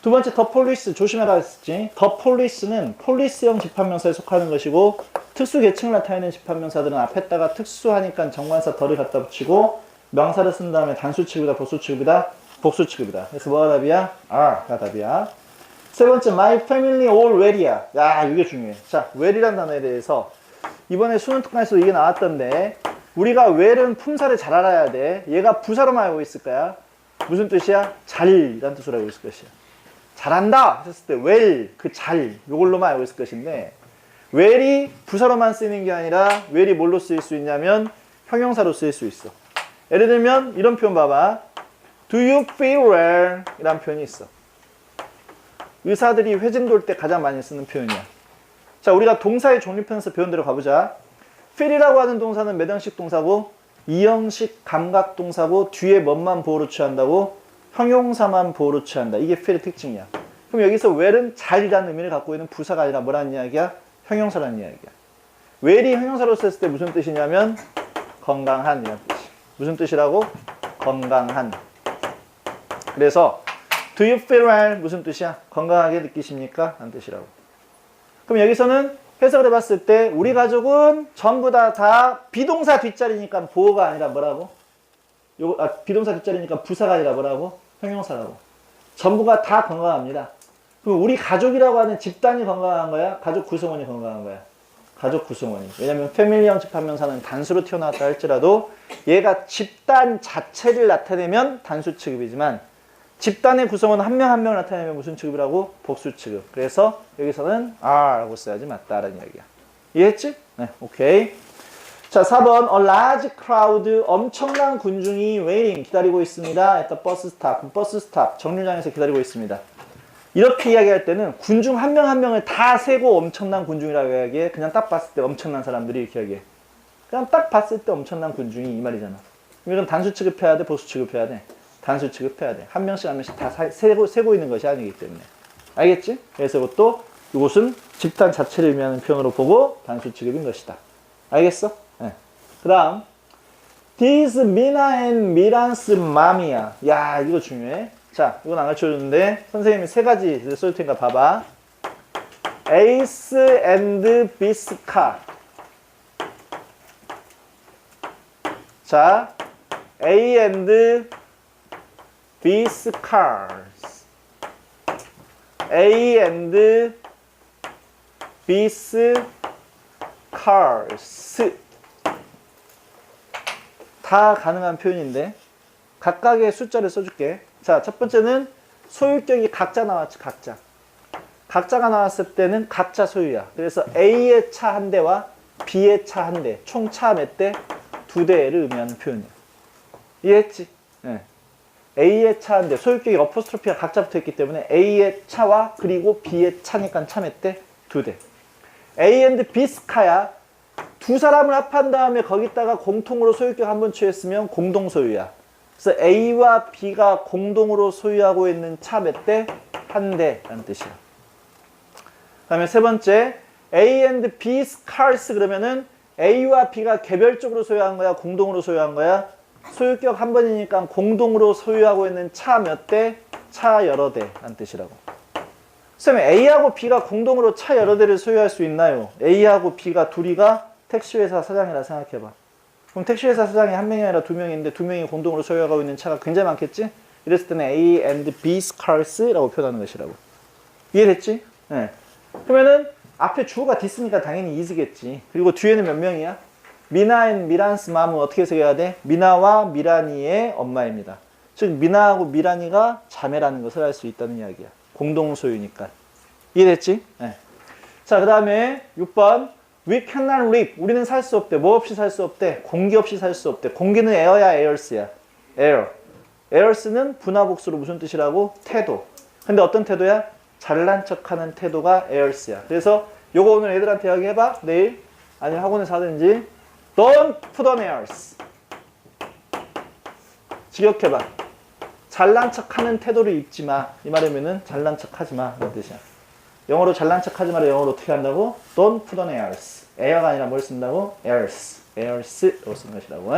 두 번째, 더 폴리스. 조심해라 했지. 더 폴리스는 폴리스형 집합명사에 속하는 것이고 특수 계층을 나타내는 집합명사들은 앞에다가 특수하니까 정관사 더를 갖다 붙이고 명사를 쓴 다음에 단수 취급이다, 복수 취급이다, 복수 취급이다. 그래서 뭐가 답이야? R가 답이야. 세 번째, my family all well이야. 야, 이게 중요해. 자, well이란 단어에 대해서 이번에 수능 특강에서 이게 나왔던데 우리가 well은 품사를 잘 알아야 돼. 얘가 부사로만 알고 있을 거야. 무슨 뜻이야? 잘이란 뜻으로 알고 있을 것이야. 잘한다 했을 때 well, 그 잘, 이걸로만 알고 있을 것인데 well이 부사로만 쓰이는 게 아니라 well이 뭘로 쓰일 수 있냐면 형용사로 쓰일 수 있어. 예를 들면 이런 표현 봐봐. Do you feel well? 이라는 표현이 있어. 의사들이 회진 돌 때 가장 많이 쓰는 표현이야. 자, 우리가 동사의 종류편에서 배운 대로 가보자. feel이라고 하는 동사는 몇 형식 동사고? 2형식 감각 동사고 뒤에 뭐만 보호로 취한다고? 형용사만 보호로 취한다. 이게 feel의 특징이야. 그럼 여기서 well은 잘이라는 의미를 갖고 있는 부사가 아니라 뭐라는 이야기야? 형용사라는 이야기야. well이 형용사로 썼을 때 무슨 뜻이냐면 건강한 이란 뜻이야. 무슨 뜻이라고? 건강한. 그래서 do you feel well? 무슨 뜻이야? 건강하게 느끼십니까? 라는 뜻이라고. 그럼 여기서는 해석을 해봤을 때 우리 가족은 전부 다 비동사 뒷자리니까 보호가 아니라 뭐라고? 비동사 뒷자리니까 부사가 아니라 뭐라고? 형용사라고. 전부가 다 건강합니다. 그럼 우리 가족이라고 하는 집단이 건강한 거야? 가족 구성원이 건강한 거야? 가족 구성원이. 왜냐면 패밀리형 집합명사는 단수로 튀어나왔다 할지라도 얘가 집단 자체를 나타내면 단수 취급이지만 집단의 구성원 한 명 한 명을 나타내면 무슨 취급이라고? 복수 취급. 그래서 여기서는 R라고 써야지 맞다라는 이야기야. 이해했지? 네, 오케이. 자, 4번. A large crowd. 엄청난 군중이 waiting. 기다리고 있습니다. at the bus stop. 버스 스탑. 정류장에서 기다리고 있습니다. 이렇게 이야기할 때는 군중 한 명 한 명을 다 세고 엄청난 군중이라고 이야기해. 그냥 딱 봤을 때 엄청난 사람들이 이렇게 이야기해. 그냥 딱 봤을 때 엄청난 군중이 이 말이잖아. 그럼 단수 취급해야 돼? 복수 취급해야 돼? 단수 취급해야 돼. 한 명씩 한 명씩 다 세고 있는 것이 아니기 때문에. 알겠지? 그래서 이것은 집단 자체를 의미하는 표현으로 보고 단수 취급인 것이다. 알겠어? 네. 그 다음. This Mina and Miran's mom이야. 야, 이거 중요해. 자, 이건 안 가르쳐줬는데 선생님이 세 가지 쏠 테니까 봐봐. Ace and Bisca. 자, A and B's cars. A and B's cars. 다 가능한 표현인데 각각의 숫자를 써줄게. 자, 첫 번째는 소유격이 각자 나왔지, 각자. 각자가 나왔을 때는 각자 소유야. 그래서 A의 차 한 대와 B의 차 한 대, 총 차 몇 대? 두 대를 의미하는 표현이야. 이해했지? 네. A의 차 한 대, 소유격이 어포스트로피가 각자 붙어있기 때문에 A의 차와 그리고 B의 차니까 차 몇 대? 두 대. A and B's car야. 두 사람을 합한 다음에 거기다가 공통으로 소유격 한 번 취했으면 공동 소유야. 그래서 A와 B가 공동으로 소유하고 있는 차 몇 대? 한 대라는 뜻이야. 그 다음에 세 번째, A and B's cars 그러면은 A와 B가 개별적으로 소유한 거야? 공동으로 소유한 거야? 소유격 한 번이니까 공동으로 소유하고 있는 차 몇 대? 차 여러 대라는 뜻이라고. 선생님, A하고 B가 공동으로 차 여러 대를 소유할 수 있나요? A하고 B가 둘이가 택시회사 사장이라 생각해봐. 그럼 택시회사 사장이 한 명이 아니라 두 명인데 두 명이 공동으로 소유하고 있는 차가 굉장히 많겠지? 이랬을 때는 A and B's cars라고 표현하는 것이라고. 이해됐지? 네. 그러면은 앞에 주어가 됐으니까 당연히 is겠지. 그리고 뒤에는 몇 명이야? 미나 and 미란스 맘은 어떻게 해석해야 돼? 미나와 미란이의 엄마입니다. 즉 미나하고 미란이가 자매라는 것을 알 수 있다는 이야기야. 공동 소유니까. 이해됐지? 네. 자, 그 다음에 6번. We cannot live. 우리는 살 수 없대. 뭐 없이 살 수 없대? 공기 없이 살 수 없대. 공기는 air야, airs야? air. airs는 분화복수로 무슨 뜻이라고? 태도. 근데 어떤 태도야? 잘난 척하는 태도가 airs야. 그래서 요거 오늘 애들한테 이야기해봐. 내일 아니면 학원에서 하든지. Don't put on airs. 직역해봐. 잘난 척하는 태도를 입지 마. 이 말이면은 잘난 척하지 마. 이런 뜻이야. 영어로 잘난 척하지 마를 영어로 어떻게 한다고? Don't put on airs. air가 아니라 뭘 쓴다고? airs. airs로 쓰는 것이라고.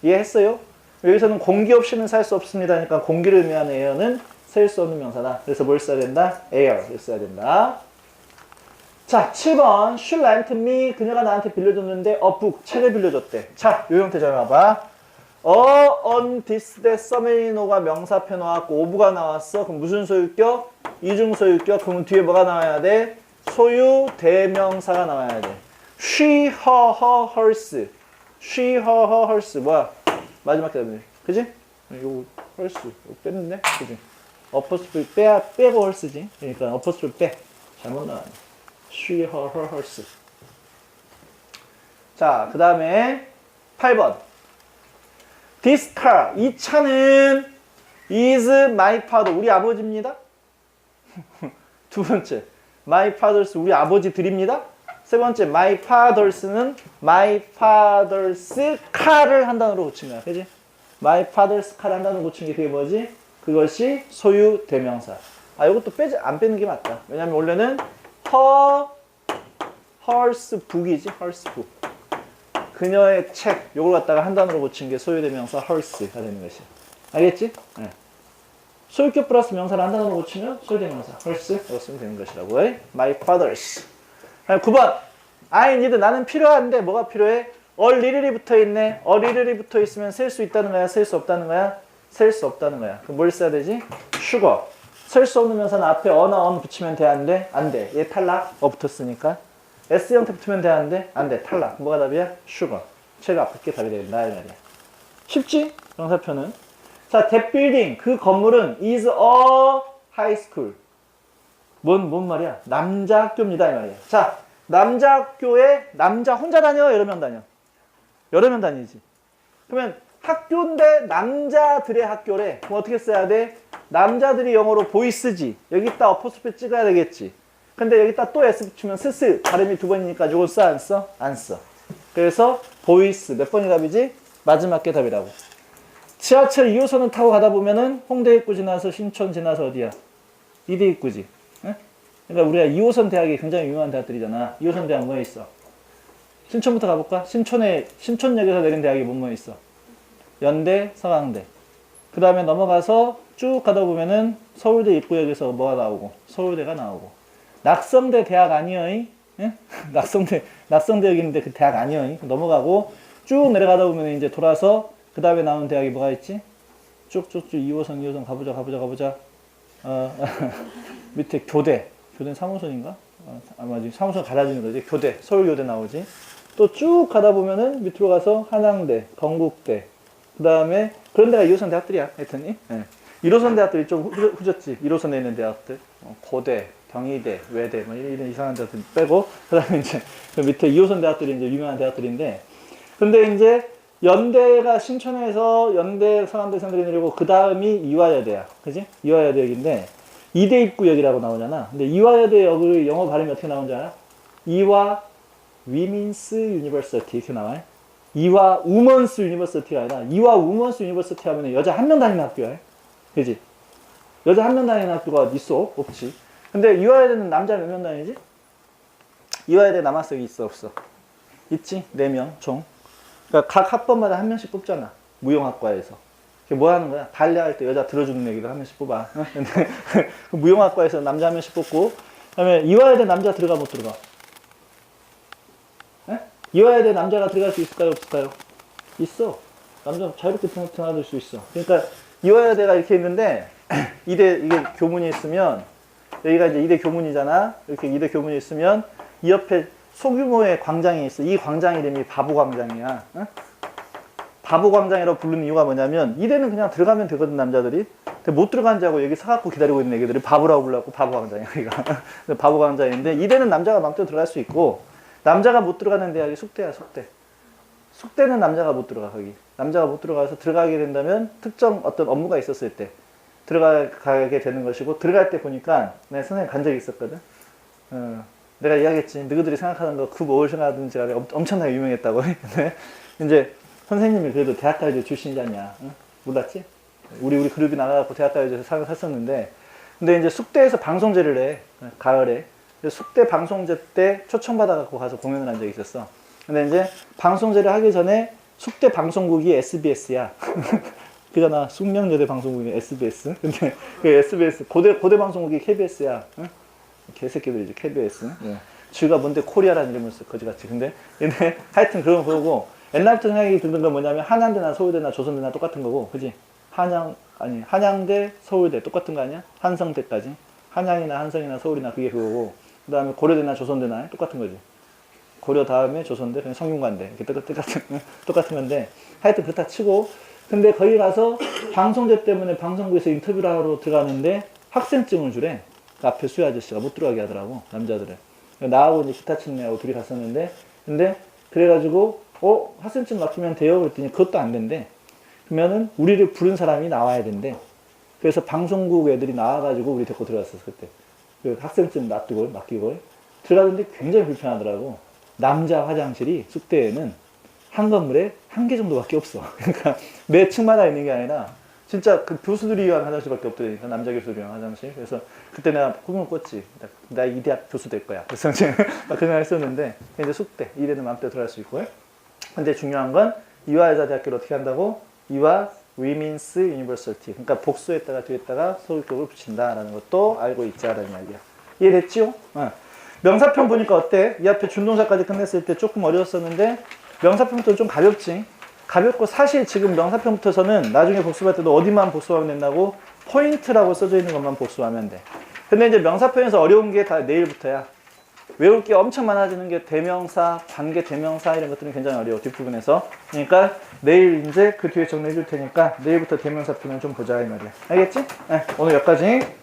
이해했어요? 여기서는 공기 없이는 살 수 없습니다. 그러니까 공기를 의미하는 air는 셀 수 없는 명사다. 그래서 뭘 써야 된다? air를 써야 된다. 자, 7번. She lent me. 그녀가 나한테 빌려줬는데 a book. 책을 빌려줬대. 자, 요 형태 잘 봐봐. on this that 서메이노가 명사표 나왔고 오브가 나왔어. 그럼 무슨 소유격? 이중 소유격. 그러면 뒤에 뭐가 나와야 돼? 소유 대명사가 나와야 돼. She, her, hers. She, her, hers. 뭐야? 마지막 대답이네. 그지? 요거 hers. 요거 뺐는데? 그지? 어퍼스풀 빼고 hers지. 그러니까 어퍼스풀 빼. 잘못 나왔네. She, her, hers. 자, 그 다음에 8번. This car, 이 차는 is my father, 우리 아버지입니다. 두 번째, my father's, 우리 아버지들입니다. 세 번째, my father's는 my father's car을 한 단어로 고친 거야. 그지? my father's car을 한 단어로 고친 게 그게 뭐지? 그것이 소유 대명사. 아, 이것도 안 빼는 게 맞다. 왜냐면 원래는 hers book이지, hers book. 그녀의 책, 요걸 갖다가 한 단어로 고친 게 소유대명사 hers가 되는 것이야. 알겠지? 네. 소유격 플러스 명사를 한 단어로 고치면 소유대명사 hers라고 쓰면 되는 것이라고. My father's. 9번. I need, 나는 필요한데 뭐가 필요해? a little이 붙어있네. a little이 붙어있으면 셀 수 있다는 거야? 셀 수 없다는 거야? 셀 수 없다는 거야. 그럼 뭘 써야 되지? sugar. 셀 수 없는 명사는 앞에 어나 on 붙이면 돼? 안 돼? 안 돼. 얘 탈락. 붙었으니까. S 형태 붙으면 되는데 안 돼. 탈락. 뭐가 답이야? sugar. 제가 앞에 게 답이 된다. 이 말이야. 쉽지? 명사표는. 자, that building. 그 건물은 is a high school. 뭔 말이야? 남자 학교입니다. 이 말이야. 자, 남자 학교에 남자 혼자 다녀? 여러 명 다녀? 여러 명 다니지. 그러면 학교인데 남자들의 학교래. 그럼 어떻게 써야 돼? 남자들이 영어로 보이스지. 여기다 어퍼스피 찍어야 되겠지. 근데 여기다 또 S 붙이면 스스 발음이 두 번이니까 이걸 써? 안 써? 안 써. 그래서 보이스 몇 번이 답이지? 마지막 게 답이라고. 지하철 2호선을 타고 가다 보면은 홍대 입구 지나서 신촌 지나서 어디야? 이대 입구지. 응? 그러니까 우리가 2호선 대학이 굉장히 유명한 대학들이잖아. 2호선 대학 뭐에 있어? 신촌부터 가볼까? 신촌역에서 내린 대학이 뭐에 있어? 연대, 서강대. 그 다음에 넘어가서 쭉 가다 보면은 서울대 입구역에서 뭐가 나오고? 서울대가 나오고. 낙성대 대학 아니여이? 예? 낙성대역이 있는데 그 대학 아니여이? 넘어가고 쭉 내려가다 보면 이제 돌아서 그 다음에 나오는 대학이 뭐가 있지? 쭉쭉쭉 2호선 가보자. 밑에 교대. 교대는 3호선인가? 아마 지금 3호선 갈아지는 거지. 교대. 서울교대 나오지. 또 쭉 가다 보면은 밑으로 가서 한양대, 건국대. 그 다음에 그런 데가 2호선 대학들이야. 하여튼. 예. 1호선 대학들이 좀 후졌지. 1호선에 있는 대학들. 고대. 경희대, 외대, 뭐 이런 이상한 대학들 빼고, 그 다음에 이제 그 밑에 2호선 대학들이 이제 유명한 대학들인데, 근데 이제 연대가 신촌에서 연대 서강대생들이 내리고, 그 다음이 이화여대야. 그지? 이화여대역인데, 이대 입구역이라고 나오잖아. 근데 이화여대역을 영어 발음이 어떻게 나오는지 알아? 이화 위민스 유니버시티 이렇게 나와요. 이화 우먼스 유니버시티가 아니라, 이화 우먼스 유니버시티 하면 여자 한 명 다니는 학교야. 그지? 여자 한 명 다니는 학교가 있어? 없지. 근데 이화여대는 남자 몇 명 다니지? 이화여대 남학생이 있어 없어? 있지? 4명 총. 그러니까 각 학번마다 한 명씩 뽑잖아. 무용학과에서. 그게 뭐 하는 거야? 발레할 때 여자 들어주는 얘기를 한 명씩 뽑아. 근데 무용학과에서 남자 한 명씩 뽑고, 그다음에 이화여대 남자 들어가 못 들어가? 에? 이화여대 남자가 들어갈 수 있을까요? 없을까요? 있어. 남자 자유롭게 드나들 수 있어. 그러니까 이화여대가 이렇게 있는데 이게 교문이 있으면 여기가 이제 이대 교문이잖아. 이렇게 이대 교문이 있으면 이 옆에 소규모의 광장이 있어. 이 광장 이름이 바보광장이야. 응? 바보광장이라고 부르는 이유가 뭐냐면 이대는 그냥 들어가면 되거든 남자들이. 근데 못 들어간 자고 여기 서갖고 기다리고 있는 애기들이 바보라고 불러갖고 바보광장이야. 여기가. 바보광장인데 이대는 남자가 마음대로 들어갈 수 있고 남자가 못 들어가는 대학이 숙대야. 숙대. 숙대는 남자가 못 들어가. 거기. 남자가 못 들어가서 들어가게 된다면 특정 어떤 업무가 있었을 때 들어가게 되는 것이고, 들어갈 때 보니까 내가 선생님 간 적이 있었거든. 내가 이야기했지. 너희들이 생각하는 거 그 뭘 생각하든지 간에 엄청나게 유명했다고. 근데 이제 선생님이 그래도 대학가야대 출신이잖냐. 응? 몰랐지? 우리 그룹이 나가고 대학가요제에서 상을 탔었는데, 근데 이제 숙대에서 방송제를 해. 가을에. 숙대 방송제 때 초청받아갖고 가서 공연을 한 적이 있었어. 근데 이제 방송제를 하기 전에 숙대 방송국이 SBS야. 그잖아. 숙명여대 방송국이 SBS. 근데 그 SBS 고대 방송국이 KBS야. 응? 개새끼들이지 KBS. 네. 쥐가 뭔데 코리아라는 이름을 써 거지같이. 근데 하여튼 그런 거 보고 옛날부터 생각이 드는 건 뭐냐면 한양대나 서울대나 조선대나 똑같은 거고, 그지? 한양대 서울대 똑같은 거 아니야? 한성대까지. 한양이나 한성이나 서울이나 그게 그거고, 그 다음에 고려대나 조선대나 똑같은 거지. 고려 다음에 조선대, 그냥 성균관대. 이렇게 똑같은 건데, 하여튼 그렇다 치고, 근데 거기 가서 방송제 때문에 방송국에서 인터뷰를 하러 들어가는데 학생증을 주래. 그 앞에 수혜 아저씨가 못 들어가게 하더라고, 남자들을. 나하고 이제 기타 치는 애하고 둘이 갔었는데, 근데 그래가지고, 학생증 맡기면 돼요? 그랬더니 그것도 안 된대. 그러면은 우리를 부른 사람이 나와야 된대. 그래서 방송국 애들이 나와가지고 우리 데리고 들어갔었어, 그때. 그 학생증 맡기고 들어가는데 굉장히 불편하더라고. 남자 화장실이 숙대에는 한 건물에 1개 정도밖에 없어. 그러니까 매 층마다 있는 게 아니라 진짜 그 교수들이 위한 화장실밖에 없더니까, 남자 교수들이 위한 화장실. 그래서 그때 내가 꿈을 꿨지. 나 이 대학 교수 될 거야. 그래서 이제 막 그 생각을 했었는데, 이제 숙대 이래는 마음대로 들어갈 수 있고요. 근데 중요한 건 이화여자대학교를 어떻게 한다고? 이화 위민스 유니버시티. 그러니까 복수에다가 뒤에다가 서울격을 붙인다라는 것도 알고 있자라는 이야기야. 이해됐지요? 명사편 보니까 어때? 이 앞에 준동사까지 끝냈을 때 조금 어려웠었는데 명사편부터 좀 가볍지? 가볍고, 사실 지금 명사편부터서는 나중에 복습할 때도 어디만 복습하면 된다고? 포인트라고 써져 있는 것만 복습하면 돼. 근데 이제 명사편에서 어려운 게 다 내일부터야. 외울 게 엄청 많아지는 게 대명사, 관계 대명사 이런 것들은 굉장히 어려워, 뒷부분에서. 그러니까 내일 이제 그 뒤에 정리해 줄 테니까 내일부터 대명사편을 좀 보자 이 말이야. 알겠지? 네, 오늘 여기까지.